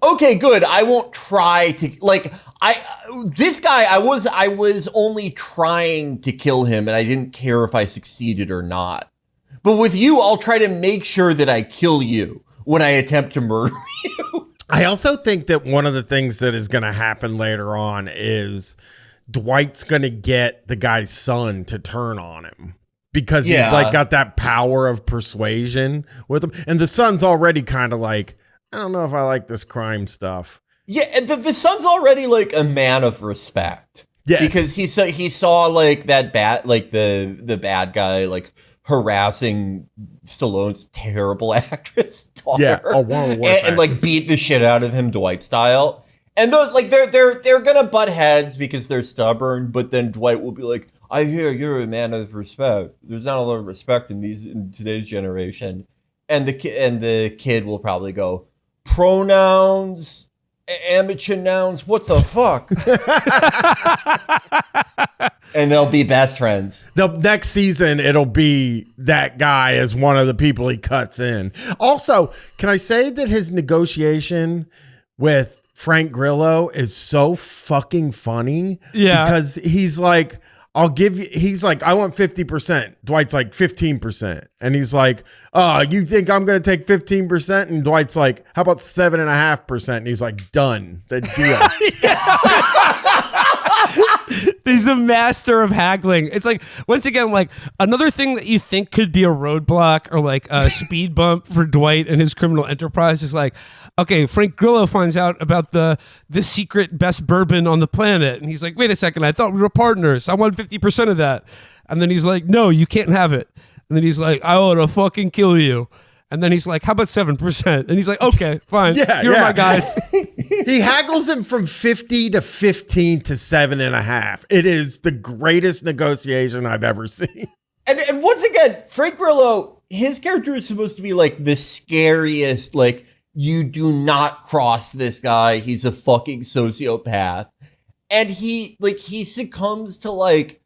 okay, good. I won't try to this guy. I was only trying to kill him, and I didn't care if I succeeded or not. But with you, I'll try to make sure that I kill you. when I attempt to murder you. I also think that one of the things that is going to happen later on is Dwight's going to get the guy's son to turn on him because he's like got that power of persuasion with him. And the son's already kind of like, I don't know if I like this crime stuff. Yeah, and the son's already like a man of respect. Yes. Because he saw like that bad, like the bad guy like harassing Stallone's terrible actress daughter. Yeah, and like beat the shit out of him Dwight style. And those like they're gonna butt heads because they're stubborn, but then Dwight will be like, I hear you're a man of respect. There's not a lot of respect in today's generation. And the kid will probably go, pronouns, amateur nouns, what the fuck? And they'll be best friends. The next season, it'll be that guy as one of the people he cuts in. Also, can I say that his negotiation with Frank Grillo is so fucking funny? Yeah. Because he's like, I'll give you, he's like, I want 50%. Dwight's like 15%. And he's like, oh, you think I'm going to take 15%? And Dwight's like, how about 7.5%? And he's like, done. The deal. He's the master of haggling. It's like, once again, like another thing that you think could be a roadblock or like a speed bump for Dwight and his criminal enterprise is like, okay, Frank Grillo finds out about the secret best bourbon on the planet. And he's like, wait a second, I thought we were partners. I want 50% of that. And then he's like, no, you can't have it. And then he's like, I ought to fucking kill you. And then he's like, how about 7%? And he's like, okay, fine. You're my guys. He haggles him from 50 to 15 to 7.5. It is the greatest negotiation I've ever seen. And once again, Frank Grillo, his character is supposed to be like the scariest, like, you do not cross this guy. He's a fucking sociopath. And he succumbs to like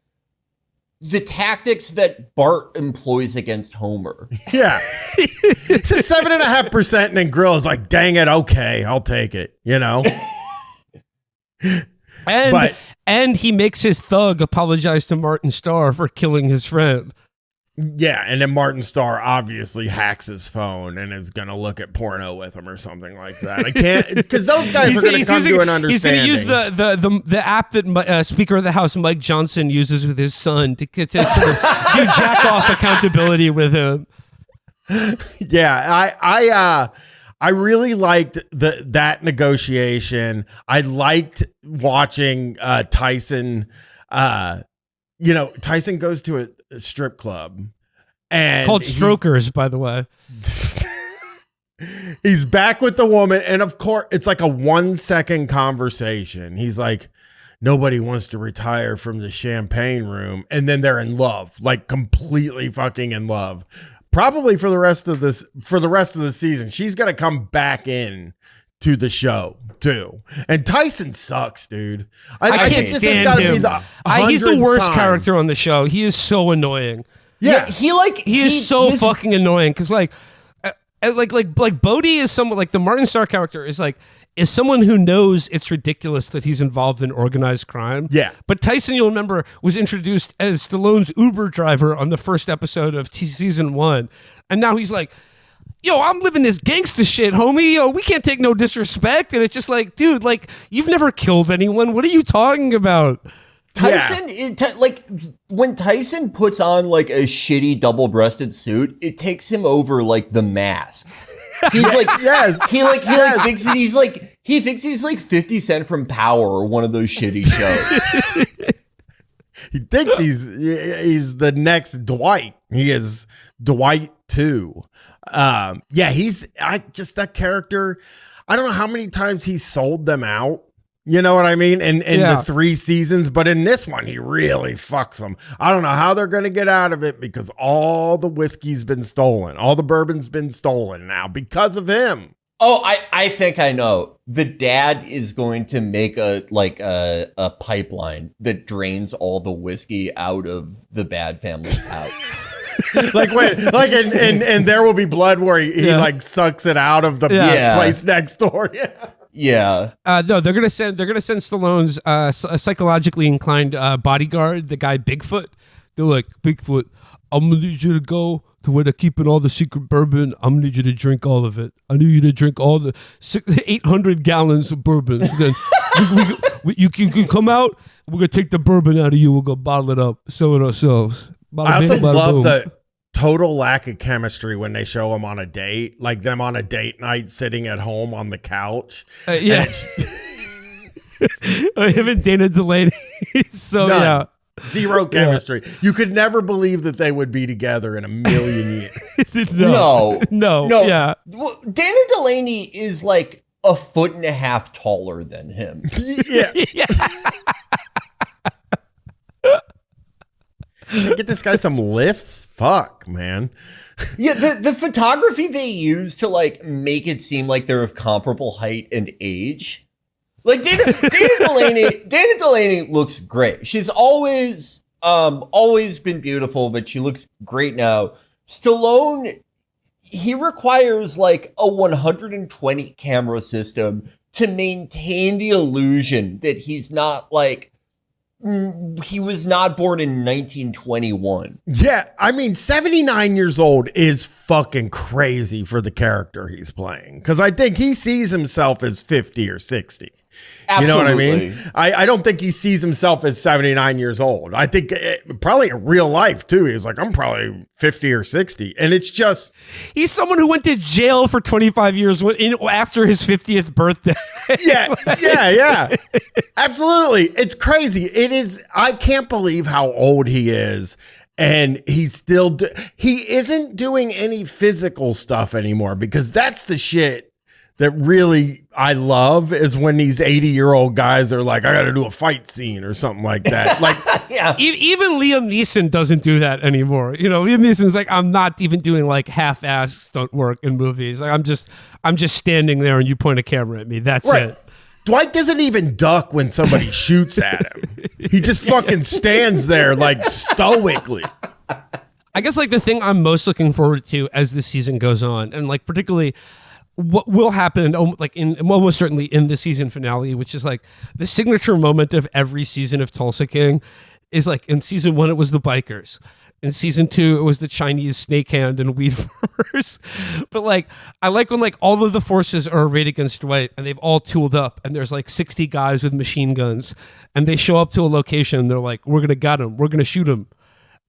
the tactics that Bart employs against Homer. Yeah. It's 7.5%, and then Grill is like, dang it, okay, I'll take it, you know? And he makes his thug apologize to Martin Starr for killing his friend. Yeah, and then Martin Starr obviously hacks his phone and is going to look at porno with him or something like that. I can't, because those guys are going to come to an understanding. He's going to use the app that Speaker of the House Mike Johnson uses with his son to sort of do jack-off accountability with him. Yeah, I really liked that negotiation. I liked watching Tyson. Tyson goes to a strip club and called Strokers, by the way. He's back with the woman, and of course, it's like a 1-second conversation. He's like, nobody wants to retire from the champagne room, and then they're in love, like completely fucking in love. Probably for the rest of the season. She's gonna come back in to the show too. And Tyson sucks, dude. I can't stand him. He's the worst character on the show. He is so annoying. Yeah, he is so fucking annoying because like Bodie is someone like the Martin Starr character is someone who knows it's ridiculous that he's involved in organized crime. Yeah. But Tyson, you'll remember, was introduced as Stallone's Uber driver on the first episode of season 1. And now he's like, yo, I'm living this gangster shit, homie. Yo, we can't take no disrespect. And it's just like, dude, like, you've never killed anyone. What are you talking about? Tyson, when Tyson puts on like a shitty double-breasted suit, it takes him over like The Mask. He's like, yes. He thinks that he thinks he's like 50 Cent from Power or one of those shitty shows. He thinks he's the next Dwight. He is Dwight 2. That character. I don't know how many times he sold them out. You know what I mean? In the 3 seasons, but in this one, he really fucks them. I don't know how they're going to get out of it because all the whiskey's been stolen. All the bourbon's been stolen now because of him. Oh, I think I know. The dad is going to make a pipeline that drains all the whiskey out of the bad family's house. And There Will Be Blood, where he like sucks it out of the place next door. Yeah. No, they're gonna send Stallone's psychologically inclined bodyguard, the guy Bigfoot. They're like, Bigfoot, I'm gonna need you to go to where they're keeping all the secret bourbon. I'm gonna need you to drink all of it. I need you to drink all the 800 gallons of bourbon. So then you can come out. We're gonna take the bourbon out of you. We're gonna bottle it up, sell it ourselves. Bada I also bing, bada love boom. the total lack of chemistry when they show them on a date, like them on a date night sitting at home on the couch. Yeah. Him and Dana Delaney. So None. yeah. Zero chemistry. You could never believe that they would be together in a million years. No. Yeah. Well, Dana Delaney is like a foot and a half taller than him. Yeah. Get this guy some lifts? Fuck, man. Yeah, the photography they use to like make it seem like they're of comparable height and age. Like Dana Delaney looks great. She's always been beautiful, but she looks great now. Stallone, he requires like a 120 camera system to maintain the illusion that he's not like he was not born in 1921. Yeah, I mean, 79 years old is fucking crazy for the character he's playing. Because I think he sees himself as 50 or 60. Absolutely. You know what I mean? I don't think he sees himself as 79 years old. I think probably in real life, too. He's like, I'm probably 50 or 60. And it's just... He's someone who went to jail for 25 years after his 50th birthday. Yeah. Absolutely. It's crazy. It is. I can't believe how old he is. And he's still... he isn't doing any physical stuff anymore, because that's the shit that really I love, is when these 80-year-old guys are like, I got to do a fight scene or something like that. Like, Yeah. Even Liam Neeson doesn't do that anymore. You know, Liam Neeson's like, I'm not even doing like half-assed stunt work in movies. Like, I'm just standing there and you point a camera at me. That's right. it. Dwight doesn't even duck when somebody shoots at him. He just fucking stands there like stoically. I guess like the thing I'm most looking forward to as the season goes on, and like particularly what will happen, like almost certainly in the season finale, which is like the signature moment of every season of Tulsa King, is like in season 1 it was the bikers. In season 2, it was the Chinese snake hand and weed farmers. But like, I like when like all of the forces are arrayed against Dwight and they've all tooled up and there's like 60 guys with machine guns and they show up to a location and they're like, we're going to get him. We're going to shoot him.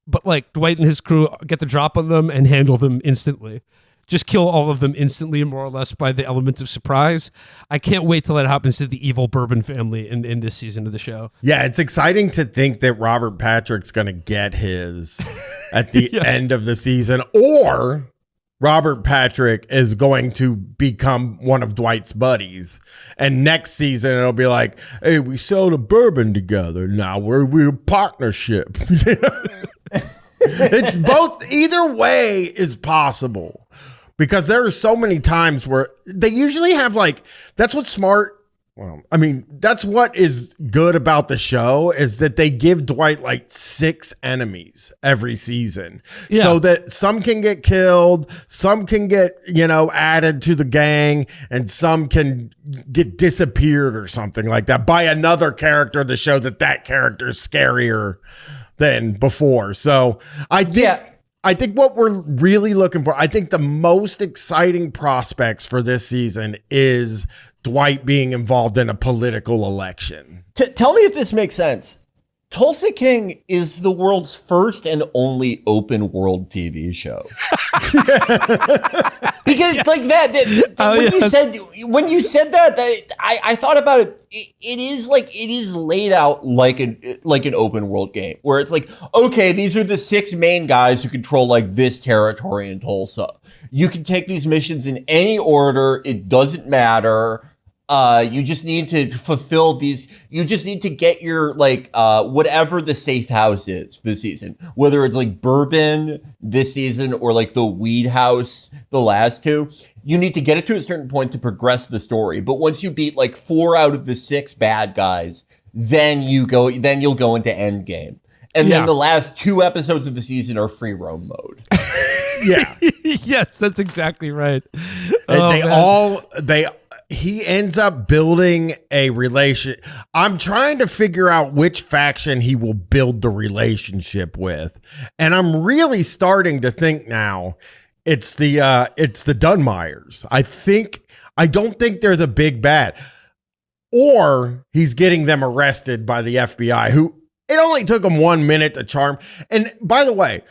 But like Dwight and his crew get the drop on them and handle them instantly. Just kill all of them instantly, more or less, by the element of surprise. I can't wait till that happens to the evil Bourbon family in this season of the show. Yeah, it's exciting to think that Robert Patrick's going to get his at the end of the season, or Robert Patrick is going to become one of Dwight's buddies. And next season, it'll be like, hey, we sold a bourbon together. Now we're a partnership. It's both. Either way is possible. Because there are so many times where they usually have like, that's what's smart. Well, I mean, that's what is good about the show, is that they give Dwight like 6 enemies every season, so that some can get killed, some can get, added to the gang, and some can get disappeared or something like that by another character to show that character is scarier than before. So I think what we're really looking for, I think the most exciting prospects for this season is Dwight being involved in a political election. Tell me if this makes sense. Tulsa King is the world's first and only open world TV show. Because like when you said that I thought about it. It is laid out like an open world game where it's like, okay, these are the 6 main guys who control like this territory in Tulsa. You can take these missions in any order. It doesn't matter. You just need to fulfill these. You just need to get your whatever the safe house is this season, whether it's like bourbon this season or like the weed house the last 2. You need to get it to a certain point to progress the story. But once you beat like 4 out of the 6 bad guys, then you'll go into end game. And then the last 2 episodes of the season are free roam mode. Yeah. Yes, that's exactly right. And he ends up building a relation. I'm trying to figure out which faction he will build the relationship with. And I'm really starting to think now it's the Dunmires. I don't think they're the big bad. Or he's getting them arrested by the FBI, who it only took them 1 minute to charm. And by the way,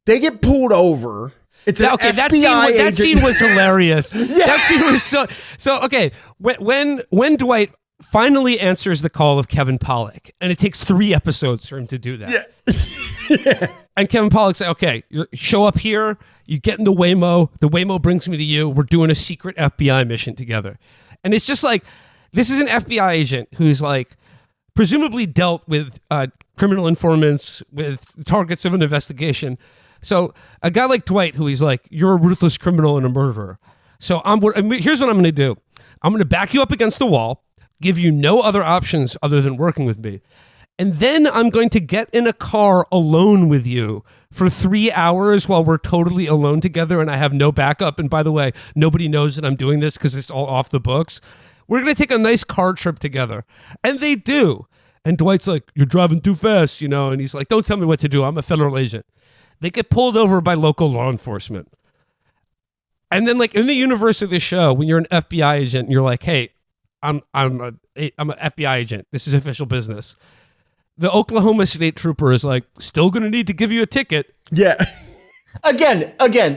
they get pulled over. It's an FBI that scene was hilarious. Yeah. That scene was so okay. When Dwight finally answers the call of Kevin Pollak, and it takes 3 episodes for him to do that. Yeah. And Kevin Pollak says, okay, you show up here, you get in the Waymo brings me to you, we're doing a secret FBI mission together. And it's just like, this is an FBI agent who's like, presumably dealt with criminal informants, with targets of an investigation. So a guy like Dwight, who he's like, you're a ruthless criminal and a murderer. So here's what I'm going to do. I'm going to back you up against the wall, give you no other options other than working with me. And then I'm going to get in a car alone with you for 3 hours while we're totally alone together and I have no backup. And by the way, nobody knows that I'm doing this because it's all off the books. We're going to take a nice car trip together. And they do. And Dwight's like, you're driving too fast, And he's like, don't tell me what to do. I'm a federal agent. They get pulled over by local law enforcement. And then like in the universe of the show, when you're an FBI agent, and you're like, hey, I'm an FBI agent. This is official business. The Oklahoma State Trooper is like, still going to need to give you a ticket. Yeah. Again,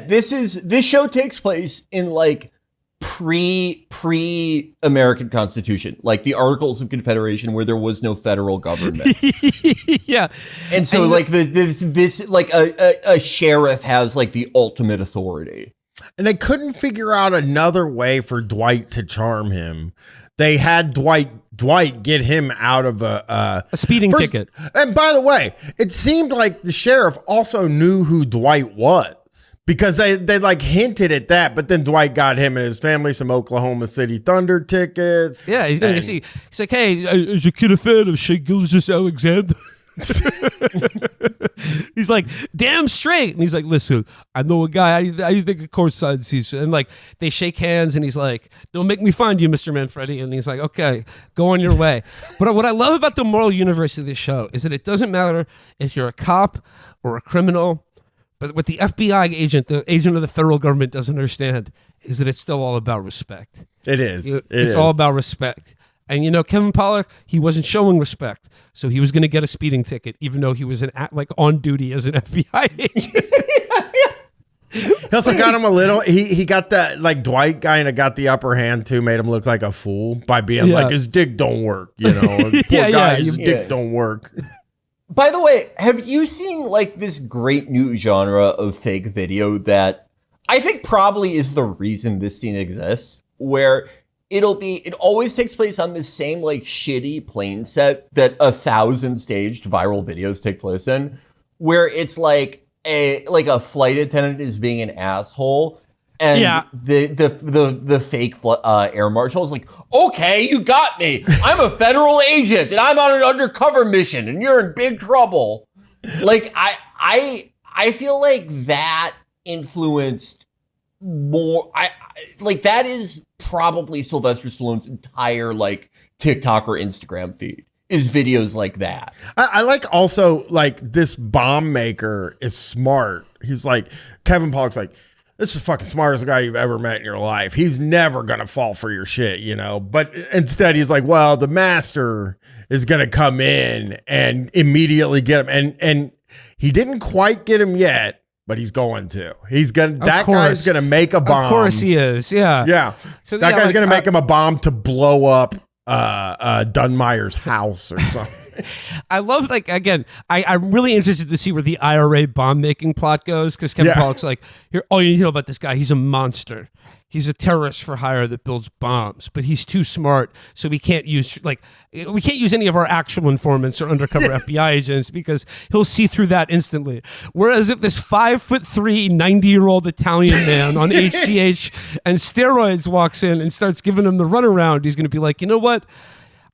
this show takes place in like pre-American Constitution, like the Articles of Confederation, where there was no federal government. Yeah, and so like this like a sheriff has like the ultimate authority, and they couldn't figure out another way for Dwight to charm him. They had Dwight get him out of a speeding ticket. And by the way, it seemed like the sheriff also knew who Dwight was. Because they like hinted at that, but then Dwight got him and his family some Oklahoma City Thunder tickets. Yeah, he's going to see. He's like, hey, is your kid a fan of Shea Gilgeous-Alexander? He's like, damn straight. And he's like, listen, I know a guy. How do you think a courtside seats? And like, they shake hands and he's like, don't make me find you, Mr. Manfredi. And he's like, okay, go on your way. But what I love about the moral universe of this show is that it doesn't matter if you're a cop or a criminal. But what the FBI agent, the agent of the federal government, doesn't understand is that it's still all about respect. It is. It's all about respect. And Kevin Pollak, he wasn't showing respect, so he was going to get a speeding ticket, even though he was on duty as an FBI agent. He also got him a little. He got that like Dwight kind of got the upper hand too, made him look like a fool by being like his dick don't work. Poor guy, his dick don't work. By the way, have you seen like this great new genre of fake video that I think probably is the reason this scene exists, where it always takes place on the same like shitty plane set that 1,000 staged viral videos take place in, where it's like a flight attendant is being an asshole. And the fake air marshal is like, okay, you got me. I'm a federal agent and I'm on an undercover mission and you're in big trouble. Like I feel like that influenced more. Like that is probably Sylvester Stallone's entire like TikTok or Instagram feed is videos like that. I like also like this bomb maker is smart. He's like, Kevin Pollak's like, this is fucking smartest guy you've ever met in your life. He's never going to fall for your shit, But instead he's like, well, the master is going to come in and immediately get him. And he didn't quite get him yet, but he's going to. Guy's going to make a bomb. Of course he is. Yeah. Yeah. So that guy's going to make him a bomb to blow up Dunmire's house or something. I love, like, again, I'm really interested to see where the IRA bomb making plot goes, because Kevin Pollak's like, here, all you need to know about this guy, he's a monster. He's a terrorist for hire that builds bombs, but he's too smart, so we can't use any of our actual informants or undercover FBI agents because he'll see through that instantly. Whereas if this 5'3", 90-year-old Italian man on HGH and steroids walks in and starts giving him the runaround, he's going to be like, you know what?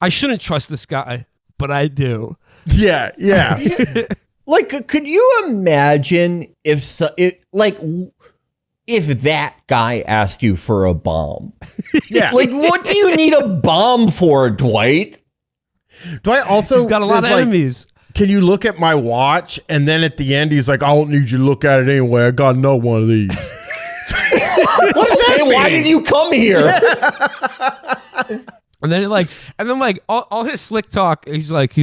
I shouldn't trust this guy, but I do. Yeah. Like, could you imagine if if that guy asked you for a bomb. Yeah. Like, what do you need a bomb for, Dwight? Dwight also He's got a lot of enemies. Can you look at my watch? And then at the end, he's like, I don't need you to look at it anyway. I got another one of these. What does that mean? Why did you come here? And then all his slick talk, he's like,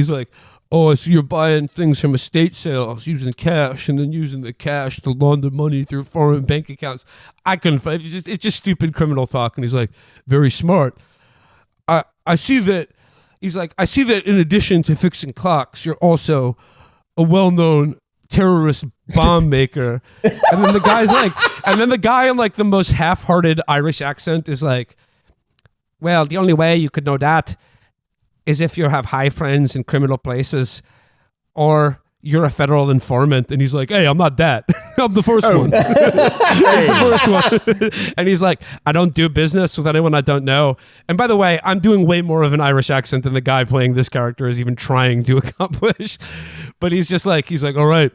oh, I see you're buying things from estate sales using cash and then using the cash to launder money through foreign bank accounts. I couldn't find it's just stupid criminal talk. And he's like, very smart. I see that. He's like, I see that in addition to fixing clocks, you're also a well-known terrorist bomb maker. And then the guy in like the most half-hearted Irish accent is like, well, the only way you could know that is if you have high friends in criminal places or you're a federal informant. And he's like, hey, I'm not that. I'm the first one. He's the first one. And he's like, I don't do business with anyone I don't know. And by the way, I'm doing way more of an Irish accent than the guy playing this character is even trying to accomplish. But he's like, all right,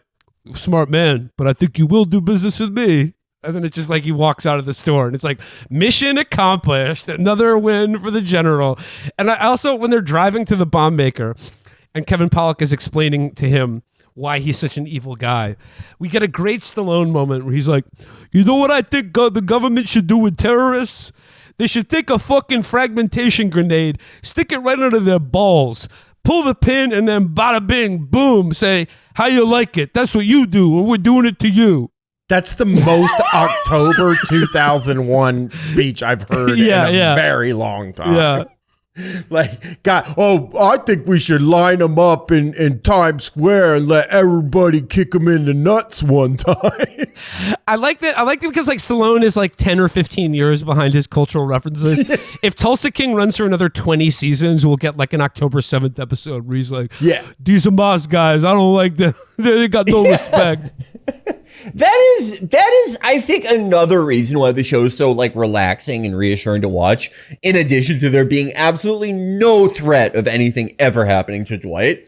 smart man, but I think you will do business with me. And then it's just like he walks out of the store and it's like, mission accomplished. Another win for the general. And I also, when they're driving to the bomb maker and Kevin Pollak is explaining to him why he's such an evil guy, we get a great Stallone moment where he's like, you know what I think the government should do with terrorists? They should take a fucking fragmentation grenade, stick it right under their balls, pull the pin, and then bada bing, boom, say, how you like it? That's what you do, and we're doing it to you. That's the most October 2001 speech I've heard in a very long time. Yeah. Like, God, I think we should line them up in Times Square and let everybody kick them in the nuts one time. I like that. I like it because like Stallone is like 10 or 15 years behind his cultural references. If Tulsa King runs for another 20 seasons, we'll get like an October 7th episode where he's like, these are Moss guys. I don't like them. They got no respect. That is, I think, another reason why the show is so like relaxing and reassuring to watch. In addition to there being absolutely no threat of anything ever happening to Dwight,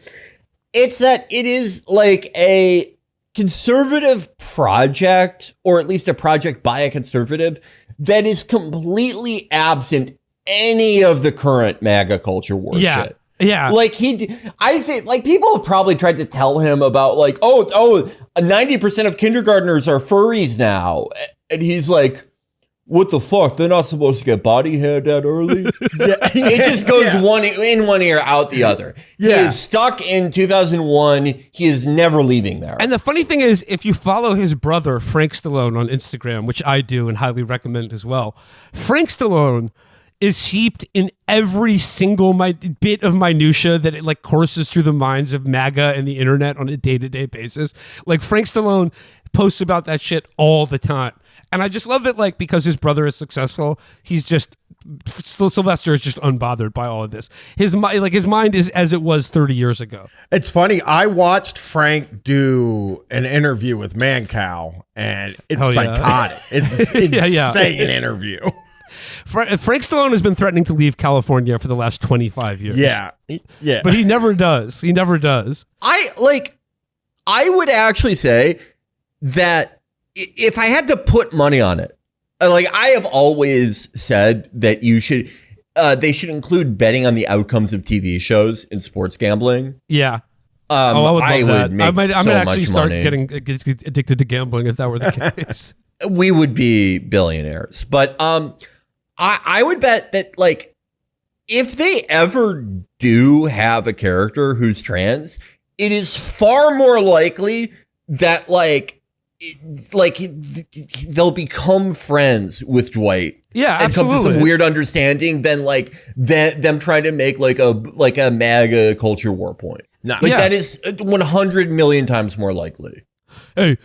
it's that it is like a conservative project, or at least a project by a conservative, that is completely absent any of the current MAGA culture war shit. Yeah. Like I think like people have probably tried to tell him about like, 90% of kindergartners are furries now. And he's like, what the fuck? They're not supposed to get body hair that early. It just goes one ear, out the other. He is stuck in 2001. He is never leaving there. And the funny thing is, if you follow his brother, Frank Stallone, on Instagram, which I do and highly recommend as well, Frank Stallone is steeped in every single bit of minutia that it like courses through the minds of MAGA and the internet on a day-to-day basis. Like Frank Stallone posts about that shit all the time. And I just love that, like, because his brother is successful, Sylvester is just unbothered by all of this. His mind is as it was 30 years ago. It's funny. I watched Frank do an interview with Mancow, and it's psychotic. It's an insane interview. Frank Stallone has been threatening to leave California for the last 25 years. Yeah. But he never does. I would actually say that if I had to put money on it, like I have always said that they should include betting on the outcomes of TV shows in sports gambling. Yeah. I would love that. I might actually start getting addicted to gambling if that were the case. We would be billionaires. But I would bet that, like, if they ever do have a character who's trans, it is far more likely that, they'll become friends with Dwight. Yeah, and absolutely. come to some weird understanding than them trying to make like a MAGA culture war point. That is 100 million times more likely. Hey,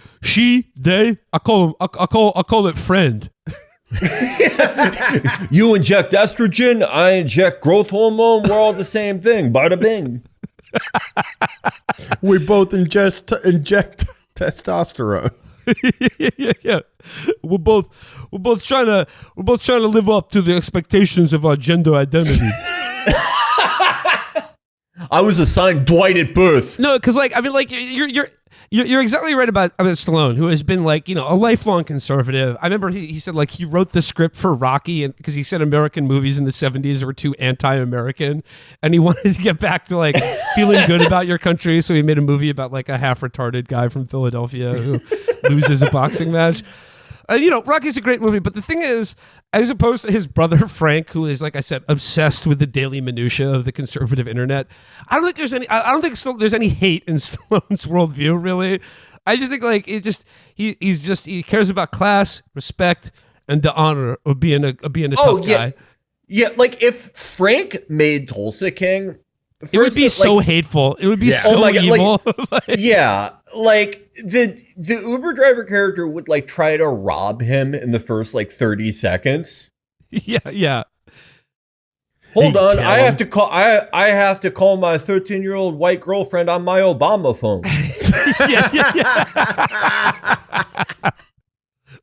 they, I call it friend. You inject estrogen, I inject growth hormone. We're all the same thing. Bada bing. We both inject testosterone. Yeah. We're both trying to live up to the expectations of our gender identity. I was assigned Dwight at birth. No, because you're You're exactly right about Stallone, who has been like, a lifelong conservative. I remember he said like he wrote the script for Rocky and because he said American movies in the 70s were too anti-American and he wanted to get back to like feeling good about your country. So he made a movie about like a half retarded guy from Philadelphia who loses a boxing match. Rocky's a great movie, but the thing is, as opposed to his brother Frank, who is, like I said, obsessed with the daily minutia of the conservative internet, I don't think there's any hate in Stallone's worldview. Really, I just think like he cares about class, respect, and the honor of being a tough guy. Yeah, like if Frank made Tulsa King, it would be so hateful. It would be so evil. Like the Uber driver character would like try to rob him in the first like 30 seconds. Yeah. Hold on, I have to call my 13-year-old white girlfriend on my Obama phone.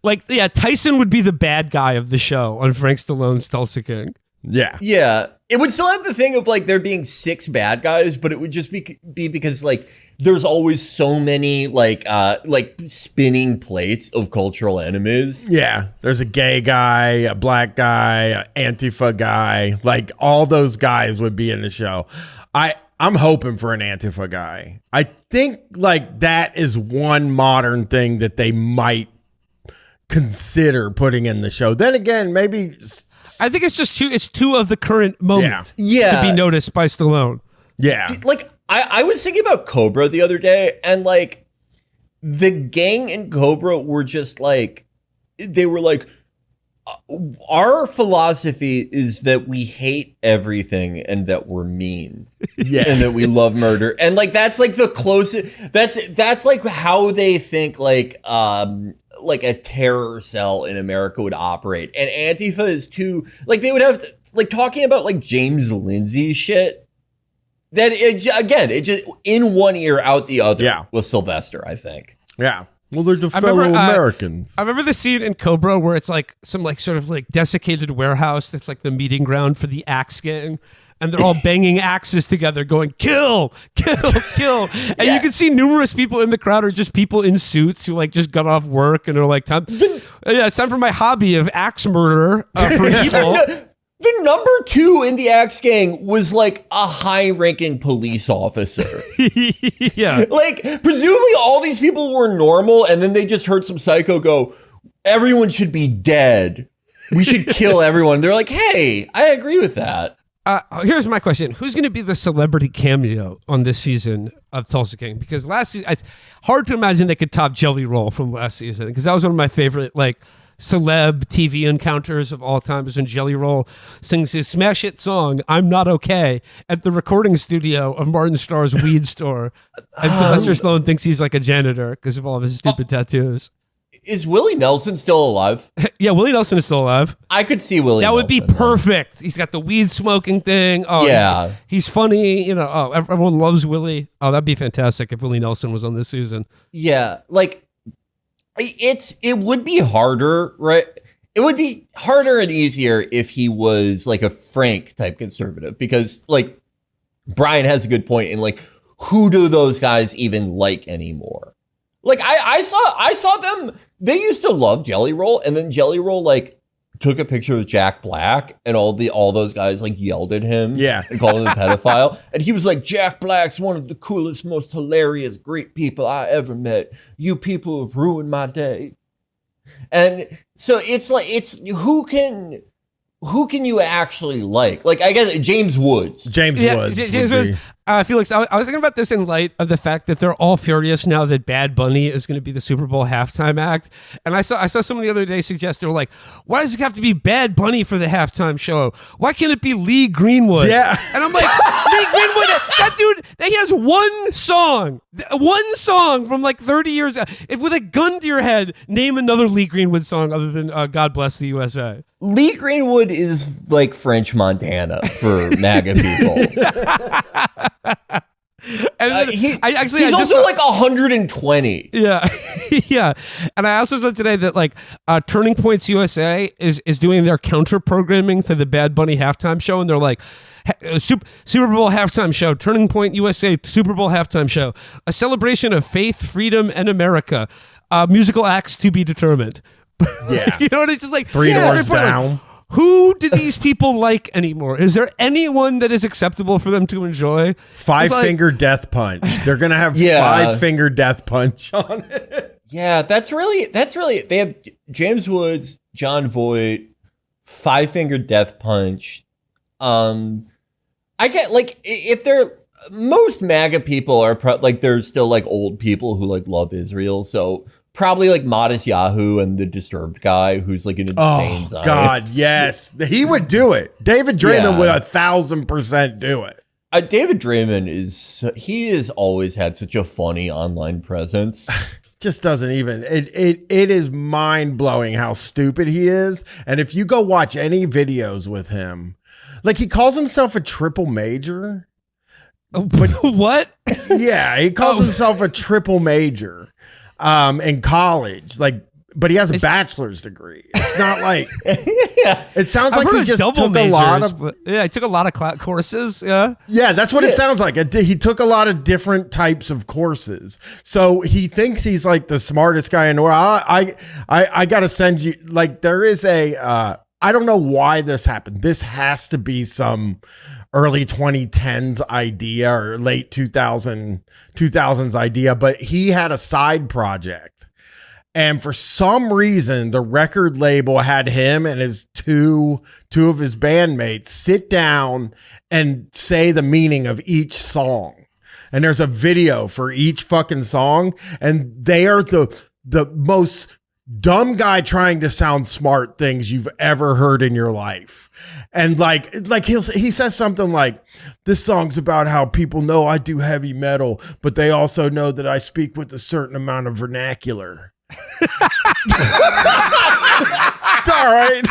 Yeah. Tyson would be the bad guy of the show on Frank Stallone's Tulsa King. Yeah. It would still have the thing of like there being 6 bad guys, but it would just be because like there's always so many like spinning plates of cultural enemies. Yeah. There's a gay guy, a black guy, an Antifa guy. Like all those guys would be in the show. I'm hoping for an Antifa guy. I think like that is one modern thing that they consider putting in the show. Then again, maybe I think it's just two of the current moment to be noticed by Stallone. Yeah. Like I was thinking about Cobra the other day, and like the gang in Cobra were just like, they were like, our philosophy is that we hate everything and that we're mean. Yeah. And that we love murder. And like that's like the closest that's like how they think like a terror cell in America would operate. And Antifa is too like they would have like talking about like James Lindsay shit. That it just in one ear out the other with Sylvester, I think. Yeah. Well, they're the fellow Americans. I remember the scene in Cobra where it's like some like sort of like desiccated warehouse that's like the meeting ground for the axe gang. And they're all banging axes together going, kill, kill, kill. And you can see numerous people in the crowd are just people in suits who like just got off work and are like, it's time for my hobby of axe murder for evil. The number 2 in the Axe Gang was like a high-ranking police officer. Yeah. Like, presumably all these people were normal, and then they just heard some psycho go, everyone should be dead. We should kill everyone. They're like, hey, I agree with that. Here's my question. Who's going to be the celebrity cameo on this season of Tulsa King? Because last season, it's hard to imagine they could top Jelly Roll from last season, because that was one of my favorite, like, celeb TV encounters of all time is when Jelly Roll sings his smash hit song "I'm Not Okay" at the recording studio of Martin Starr's weed store, and Sylvester Stallone thinks he's like a janitor because of all of his stupid tattoos. Is Willie Nelson still alive? Yeah, Willie Nelson is still alive. I could see Willie That would Nelson, be perfect. He's got the weed smoking thing. Oh yeah, he's funny. Everyone loves Willie. Oh, that'd be fantastic if Willie Nelson was on this season. Yeah, like. It would be harder, right? It would be harder and easier if he was like a Frank type conservative, because like Brian has a good point in like, who do those guys even like anymore? Like I saw them, they used to love Jelly Roll, and then Jelly Roll like took a picture of Jack Black, and all those guys like yelled at him and called him a pedophile. And he was like, Jack Black's one of the coolest, most hilarious, great people I ever met. You people have ruined my day. And so it's like, who can you actually like? Like, I guess James Woods. James Woods. Felix, I was thinking about this in light of the fact that they're all furious now that Bad Bunny is going to be the Super Bowl halftime act. And I saw someone the other day suggest, they were like, why does it have to be Bad Bunny for the halftime show? Why can't it be Lee Greenwood? Yeah. And I'm like, Lee Greenwood, that dude, he has one song from like 30 years. If with a gun to your head, name another Lee Greenwood song other than God Bless the USA. Lee Greenwood is like French Montana for MAGA people. And he's I also like 120. Yeah, yeah. And I also said today that like Turning Points USA is doing their counter programming to the Bad Bunny halftime show, and they're like Super Bowl halftime show, Turning Point USA Super Bowl halftime show, a celebration of faith, freedom, and America. Musical acts to be determined. Yeah, you know what? It's just like Three Doors Down. Like, who do these people like anymore? Is there anyone that is acceptable for them to enjoy? Five Finger Death Punch. They're gonna have Five Finger Death Punch on it. Yeah, that's really. They have James Woods, John Voight, Five Finger Death Punch. I get like if they're most MAGA people are like they're still like old people who like love Israel, so. Probably like Modest Yahoo and the Disturbed guy who's like an insane Zionist. God, yes. He would do it. David Draymond would 1,000% do it. David Draymond he has always had such a funny online presence. Just doesn't even, it is mind blowing how stupid he is. And if you go watch any videos with him, like he calls himself a triple major. But what? Yeah, he calls himself a triple major. In college, like, but he has a bachelor's degree. It's not like it sounds like he just took a lot of he took a lot of courses. Yeah, that's what it sounds like. He took a lot of different types of courses, so he thinks he's like the smartest guy in the world. I gotta send you like there is a I don't know why this happened. This has to be some early 2010s idea or late 2000s idea, but he had a side project. And for some reason, the record label had him and his two of his bandmates sit down and say the meaning of each song. And there's a video for each fucking song. And they are the most dumb guy trying to sound smart things you've ever heard in your life. And like he says something like, this song's about how people know I do heavy metal, but they also know that I speak with a certain amount of vernacular. All right.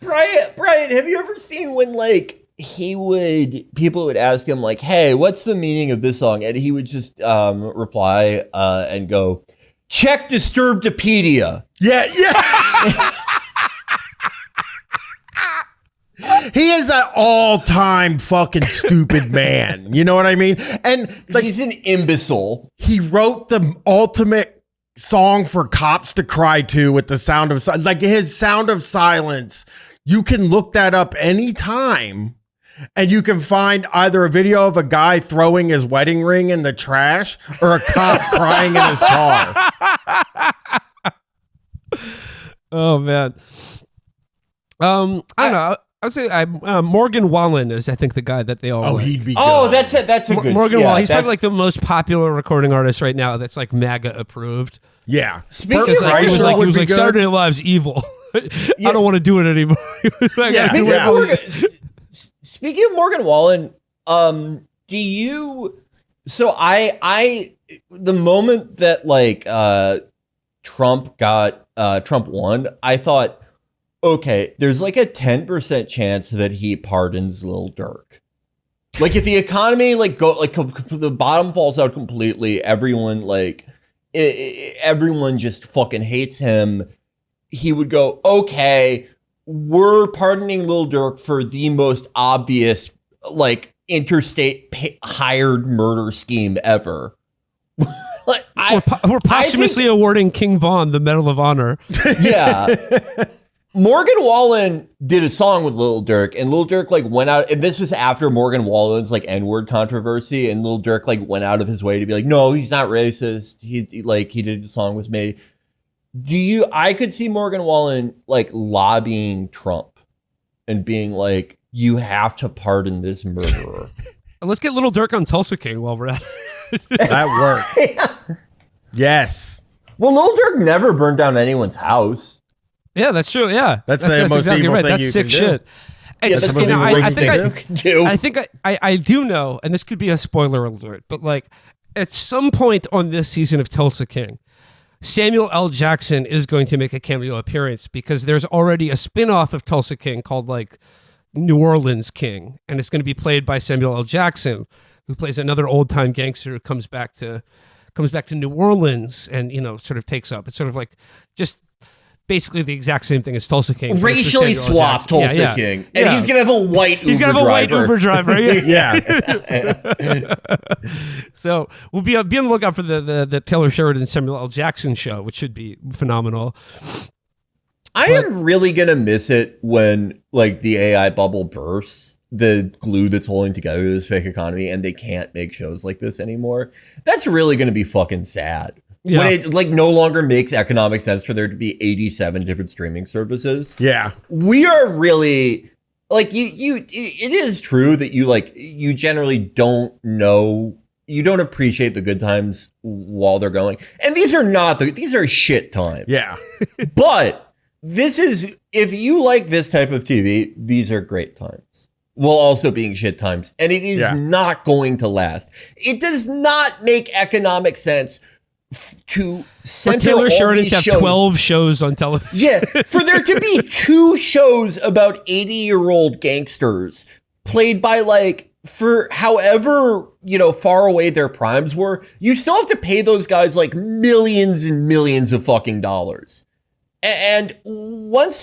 Brian, have you ever seen when like people would ask him like, hey, what's the meaning of this song? And he would just reply and go, check Disturbedpedia. Yeah. He is an all-time fucking stupid man. You know what I mean? And like he's an imbecile. He wrote the ultimate song for cops to cry to with the sound of like his Sound of Silence. You can look that up anytime. And you can find either a video of a guy throwing his wedding ring in the trash or a cop crying in his car. Oh man. I don't know. I'd say Morgan Wallen is, I think, the guy that they all. like. He'd be. Oh, good. That's a good. Morgan Wallen. He's probably like the most popular recording artist right now. That's like MAGA approved. Yeah. Speaking of, he was like Saturday Night Live's evil. I don't want to do it anymore. Speaking of Morgan Wallen, do you? So I the moment that like Trump won, I thought, okay, there's like a 10% chance that he pardons Lil Durk. Like if the economy the bottom falls out completely, everyone just fucking hates him. He would go, okay, we're pardoning Lil Durk for the most obvious like interstate hired murder scheme ever. We're posthumously awarding King Von the Medal of Honor. Yeah. Morgan Wallen did a song with Lil Durk, and Lil Durk like went out, and this was after Morgan Wallen's like N-word controversy, and Lil Durk like went out of his way to be like, no, he's not racist. He did a song with me. I could see Morgan Wallen like lobbying Trump and being like, you have to pardon this murderer. Let's get Lil Durk on Tulsa King while we're at it. That works. Yeah. Yes. Well, Lil Durk never burned down anyone's house. Yeah, that's true. Yeah, that's the most exactly evil right. thing That's you sick can do. shit. Hey, that's the most evil thing you can do. I think I do know, and this could be a spoiler alert, but like at some point on this season of Tulsa King, Samuel L. Jackson is going to make a cameo appearance because there's already a spin-off of Tulsa King called like New Orleans King, and it's going to be played by Samuel L. Jackson. who plays another old time gangster who comes back to New Orleans and sort of takes up. It's sort of like just basically the exact same thing as Tulsa King. Racially swapped Tulsa King. And he's going to have a white Uber driver. Yeah. Yeah. So we'll be on the lookout for the Taylor Sheridan Samuel L. Jackson show, which should be phenomenal. I am really going to miss it when like the AI bubble bursts, the glue that's holding together this fake economy, and they can't make shows like this anymore. That's really going to be fucking sad. Yeah. When it like no longer makes economic sense for there to be 87 different streaming services. Yeah. We are really like it is true that you generally don't know, you don't appreciate the good times while they're going. And these are shit times. Yeah. But this is, if you like this type of TV, these are great times. While also being shit times. And it is not going to last. It does not make economic sense to center Taylor Sheridan to have shows. 12 shows on television. Yeah, for there to be 2 shows about 80-year-old gangsters played by like, for however, far away their primes were, you still have to pay those guys like millions and millions of fucking dollars. And once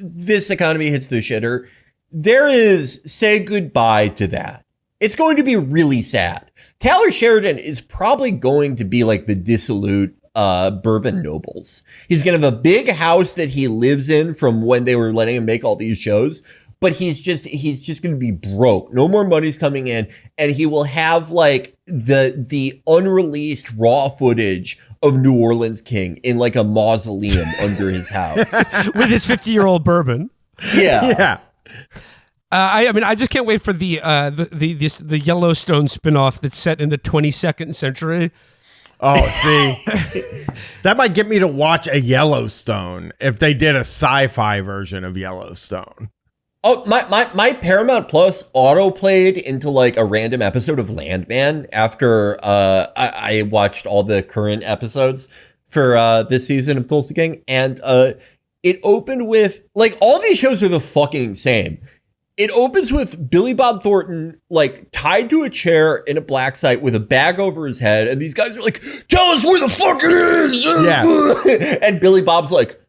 this economy hits the shitter, there is say goodbye to that. It's going to be really sad. Taylor Sheridan is probably going to be like the dissolute bourbon nobles. He's going to have a big house that he lives in from when they were letting him make all these shows, but he's just going to be broke. No more money's coming in, and he will have like the unreleased raw footage of New Orleans King in like a mausoleum under his house with his 50-year-old bourbon. Yeah. Yeah. I just can't wait for the Yellowstone spinoff that's set in the 22nd century. Oh, see, that might get me to watch a Yellowstone if they did a sci-fi version of Yellowstone. Oh, my Paramount Plus auto played into like a random episode of Landman after I watched all the current episodes for this season of Tulsa King, and it opened with like all these shows are the fucking same. It opens with Billy Bob Thornton, like, tied to a chair in a black site with a bag over his head. And these guys are like, tell us where the fuck it is. Yeah. And Billy Bob's like,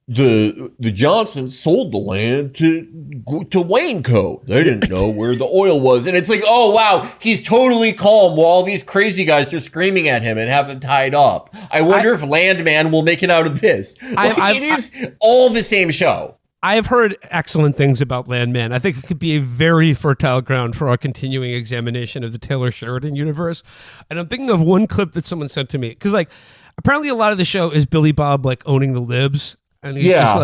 the Johnsons sold the land to Wayneco. They didn't know where the oil was. And it's like, oh, wow, he's totally calm while all these crazy guys are screaming at him and have him tied up. I wonder if Landman will make it out of this. It is all the same show. I have heard excellent things about Landman. I think it could be a very fertile ground for our continuing examination of the Taylor Sheridan universe. And I'm thinking of one clip that someone sent to me. Because, like, apparently a lot of the show is Billy Bob, like, owning the libs. And he's just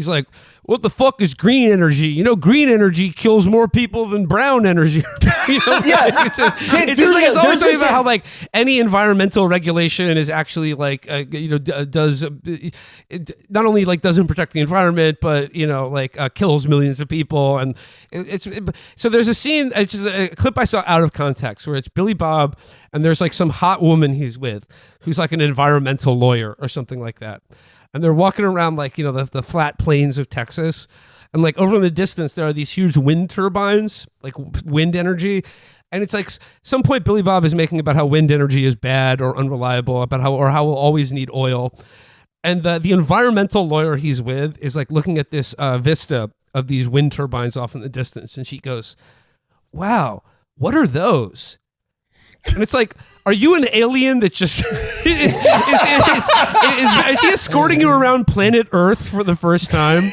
like, what the fuck is green energy? Green energy kills more people than brown energy. Yeah. It's always talking about how like any environmental regulation is actually like, does not only like doesn't protect the environment, but kills millions of people. And so there's a scene, it's just a clip I saw out of context where it's Billy Bob and there's like some hot woman he's with who's like an environmental lawyer or something like that. And they're walking around like, the flat plains of Texas. And like over in the distance, there are these huge wind turbines, like wind energy. And it's like some point Billy Bob is making about how wind energy is bad or unreliable, about how we'll always need oil. And the environmental lawyer he's with is like looking at this vista of these wind turbines off in the distance. And she goes, wow, what are those? And it's like, are you an alien that just is he escorting you around planet Earth for the first time?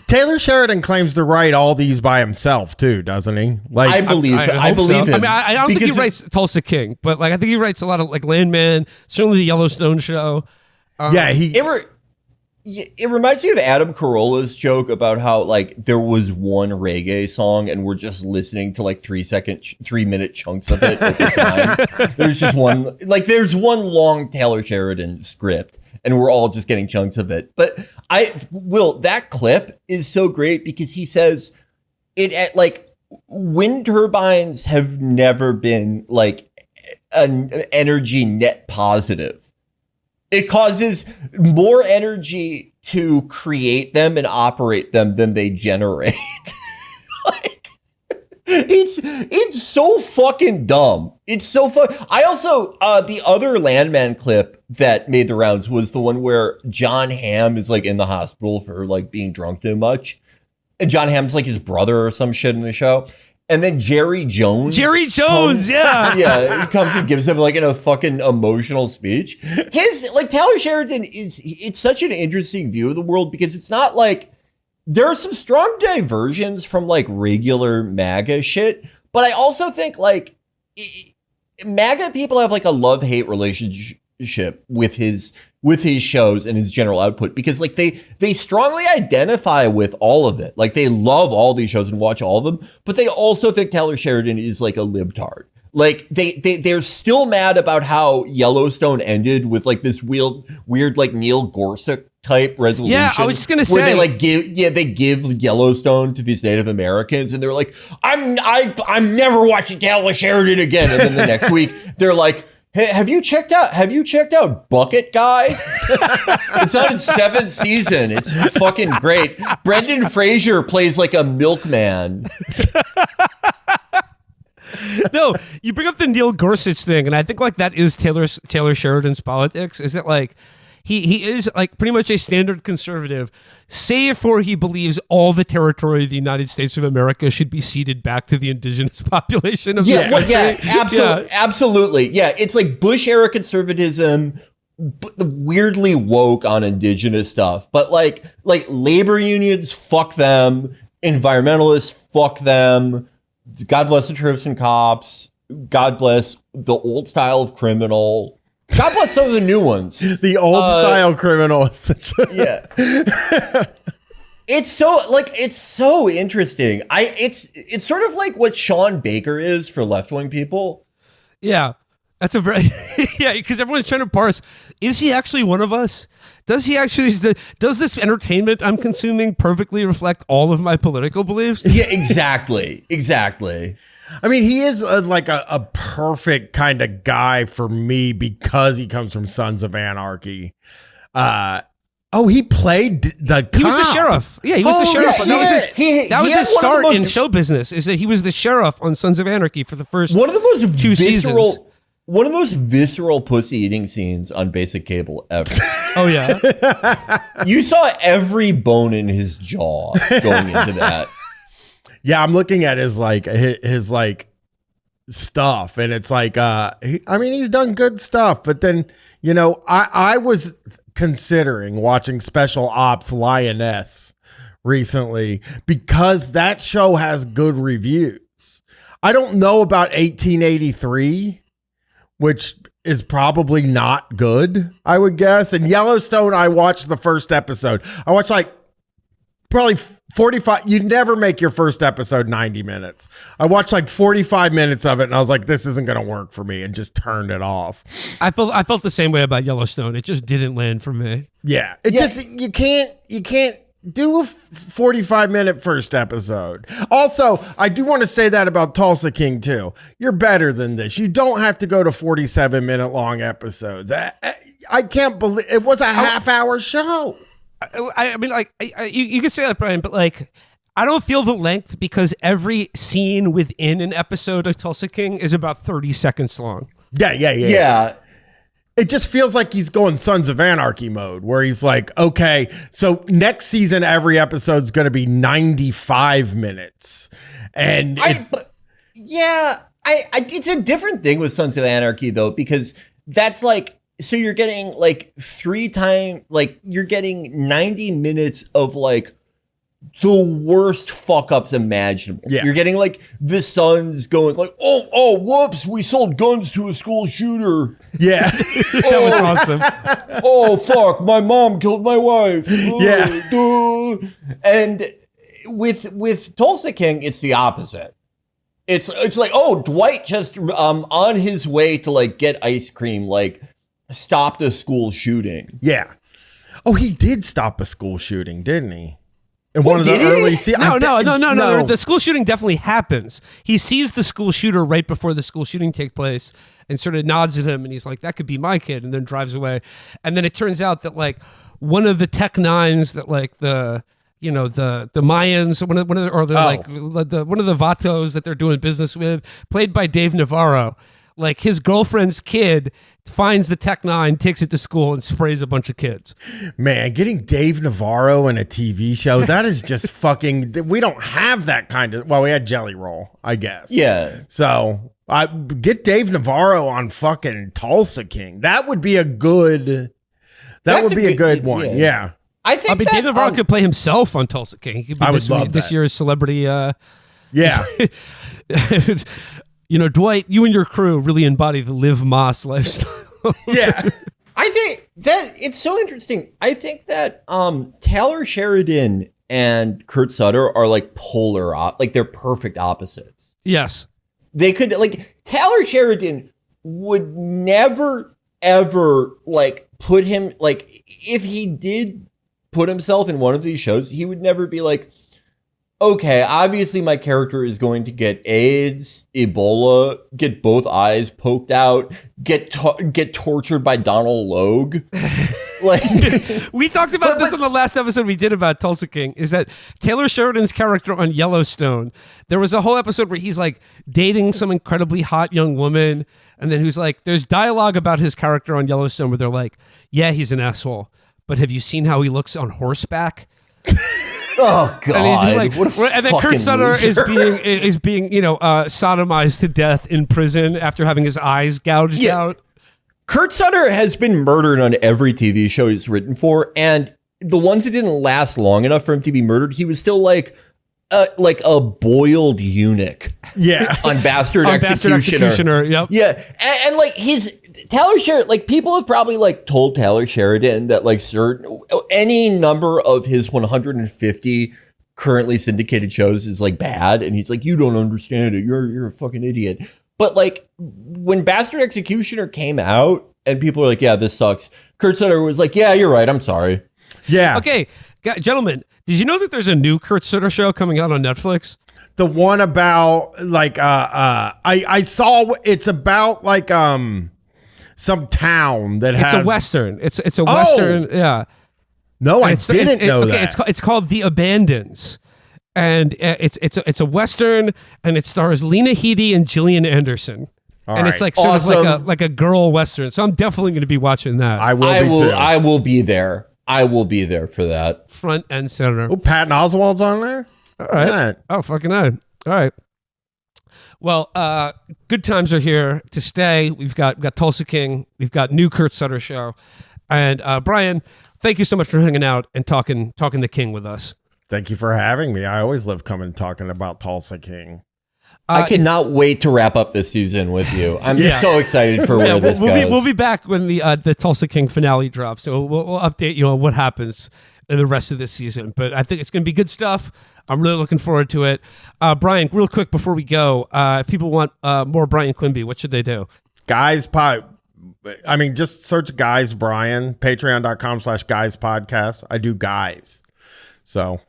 Taylor Sheridan claims to write all these by himself too, doesn't he? Like, I believe him. I mean, I don't think he writes Tulsa King, but like I think he writes a lot of like Landman, certainly the Yellowstone show. It reminds me of Adam Carolla's joke about how like there was one reggae song and we're just listening to like 3-minute chunks of it at the time. There's one long Taylor Sheridan script and we're all just getting chunks of it. But that clip is so great because he says wind turbines have never been like an energy net positive. It causes more energy to create them and operate them than they generate. It's so fucking dumb. It's so fun. I also the other Landman clip that made the rounds was the one where John Hamm is like in the hospital for like being drunk too much, and John Hamm's like his brother or some shit in the show. And then Jerry Jones, yeah. Yeah, he comes and gives him like a fucking emotional speech. His like Taylor Sheridan it's such an interesting view of the world because it's not like there are some strong diversions from like regular MAGA shit, but I also think like MAGA people have like a love-hate relationship with his shows and his general output because like they strongly identify with all of it. Like they love all these shows and watch all of them, but they also think Taylor Sheridan is like a libtard. Like they're still mad about how Yellowstone ended with like this weird like Neil Gorsuch type resolution. Yeah, I was just gonna where say they give Yellowstone to these Native Americans, and they're like, I'm never watching Taylor Sheridan again. And then the next week they're like, hey, have you checked out Bucket Guy? It's on its 7th season. It's fucking great. Brendan Fraser plays like a milkman. No, you bring up the Neil Gorsuch thing, and I think like that is Taylor Sheridan's politics. Is that like he is like pretty much a standard conservative, save for he believes all the territory of the United States of America should be ceded back to the indigenous population of this country. Absolutely. Yeah, it's like Bush era conservatism, but weirdly woke on indigenous stuff. But like labor unions, fuck them. Environmentalists, fuck them. God bless the troops and cops. God bless the old style of criminal. God bless some of the new ones. The old style criminal. Yeah. It's so interesting. It's sort of like what Sean Baker is for left-wing people. Yeah. That's a very yeah, because everyone's trying to parse, is he actually one of us? Does this entertainment I'm consuming perfectly reflect all of my political beliefs? Yeah, exactly. I mean, he is a perfect kind of guy for me because he comes from Sons of Anarchy. He played the cop. He was the sheriff. Yeah, he was the sheriff. Yeah, that was his start in show business, is that he was the sheriff on Sons of Anarchy for the first one of the most 2 seasons. One of the most visceral pussy eating scenes on basic cable ever. Oh, yeah? You saw every bone in his jaw going into that. Yeah, I'm looking at his stuff, and it's like, he's done good stuff, but then, I was considering watching Special Ops Lioness recently because that show has good reviews. I don't know about 1883, which is probably not good, I would guess. And Yellowstone, I watched the first episode. I watched probably 45. You never make your first episode 90 minutes. I watched 45 minutes of it, and I was like, this isn't going to work for me, and just turned it off. I felt the same way about Yellowstone. It just didn't land for me. Yeah. Just, you can't do a 45-minute first episode. Also, I do want to say that about Tulsa King, too. You're better than this. You don't have to go to 47-minute long episodes. I can't believe it was a half-hour show. I mean, you could say that, Brian, but I don't feel the length because every scene within an episode of Tulsa King is about 30 seconds long. Yeah. It just feels like he's going Sons of Anarchy mode, where he's like, okay, so next season, every episode's going to be 95 minutes. And it's a different thing with Sons of Anarchy, though, because that's so you're getting 3 times, you're getting 90 minutes of the worst fuck ups imaginable. Yeah. You're getting the sons going oh, whoops, we sold guns to a school shooter. Yeah. That was awesome. Oh, fuck, my mom killed my wife. Yeah. And with Tulsa King, it's the opposite. It's Dwight just on his way to get ice cream, stopped a school shooting. Yeah. Oh, he did stop a school shooting, didn't he? In one of the early seasons. No. The school shooting definitely happens. He sees the school shooter right before the school shooting takes place and sort of nods at him, and he's like, that could be my kid, and then drives away. And then it turns out that one of the Tech Nines that the Mayans, one of the Vatos that they're doing business with, played by Dave Navarro. Like his girlfriend's kid finds the Tech Nine, takes it to school, and sprays a bunch of kids. Man, getting Dave Navarro in a TV show, that is just fucking. We don't have that kind of. Well, we had Jelly Roll, I guess. Yeah. So I get Dave Navarro on fucking Tulsa King. That would be a good. That would be a good one. Yeah. I think Dave Navarro could play himself on Tulsa King. He could be this year's celebrity. Yeah. Dwight, you and your crew really embody the Liv Moss lifestyle. Yeah. I think that it's so interesting. I think that Taylor Sheridan and Kurt Sutter are like they're perfect opposites. Yes. They could, Taylor Sheridan would never, ever, put him, if he did put himself in one of these shows, he would never be like, okay, obviously my character is going to get AIDS, Ebola, get both eyes poked out, get tortured by Donald Logue. We talked about this on the last episode we did about Tulsa King, is that Taylor Sheridan's character on Yellowstone, there was a whole episode where he's like dating some incredibly hot young woman, and then who's like, there's dialogue about his character on Yellowstone where they're like, yeah, he's an asshole, but have you seen how he looks on horseback? Oh God! And he's just and then Kurt Sutter is being sodomized to death in prison after having his eyes gouged out. Kurt Sutter has been murdered on every TV show he's written for, and the ones that didn't last long enough for him to be murdered, he was still like a boiled eunuch. Yeah, on Bastard Executioner. Yep. Yeah, and his Taylor Sheridan, people have probably told Taylor Sheridan that any number of his 150 currently syndicated shows is bad, and he's like, you don't understand it. You're a fucking idiot. But when Bastard Executioner came out, and people were like, yeah, this sucks. Kurt Sutter was like, yeah, you're right. I'm sorry. Yeah. Okay, gentlemen, did you know that there's a new Kurt Sutter show coming out on Netflix? The one about I saw it's about some town that has. It's a Western. It's a Western. Yeah. No, I didn't know that. It's called The Abandons, and it's a Western, and it stars Lena Headey and Gillian Anderson. And it's sort of like a girl Western. So I'm definitely going to be watching that. I will. I will be there. I will be there for that. Front and center. Oh, Patton Oswalt's on there? All right. Yeah. Oh, fucking hell. All right. Well, good times are here to stay. We've got Tulsa King. We've got new Kurt Sutter show. And Brian, thank you so much for hanging out and talking the King with us. Thank you for having me. I always love coming talking about Tulsa King. I cannot wait to wrap up this season with you. I'm so excited for where this goes. We'll be back when the Tulsa King finale drops. So we'll update you on what happens in the rest of this season. But I think it's going to be good stuff. I'm really looking forward to it. Brian, real quick before we go, if people want more Brian Quimby, what should they do? Just search Guys Brian, patreon.com/Guys Podcast. I do Guys. So...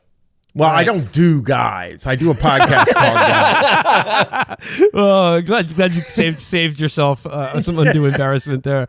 Well, right. I don't do guys. I do a podcast called Guys. Oh, glad you saved yourself some undue embarrassment there.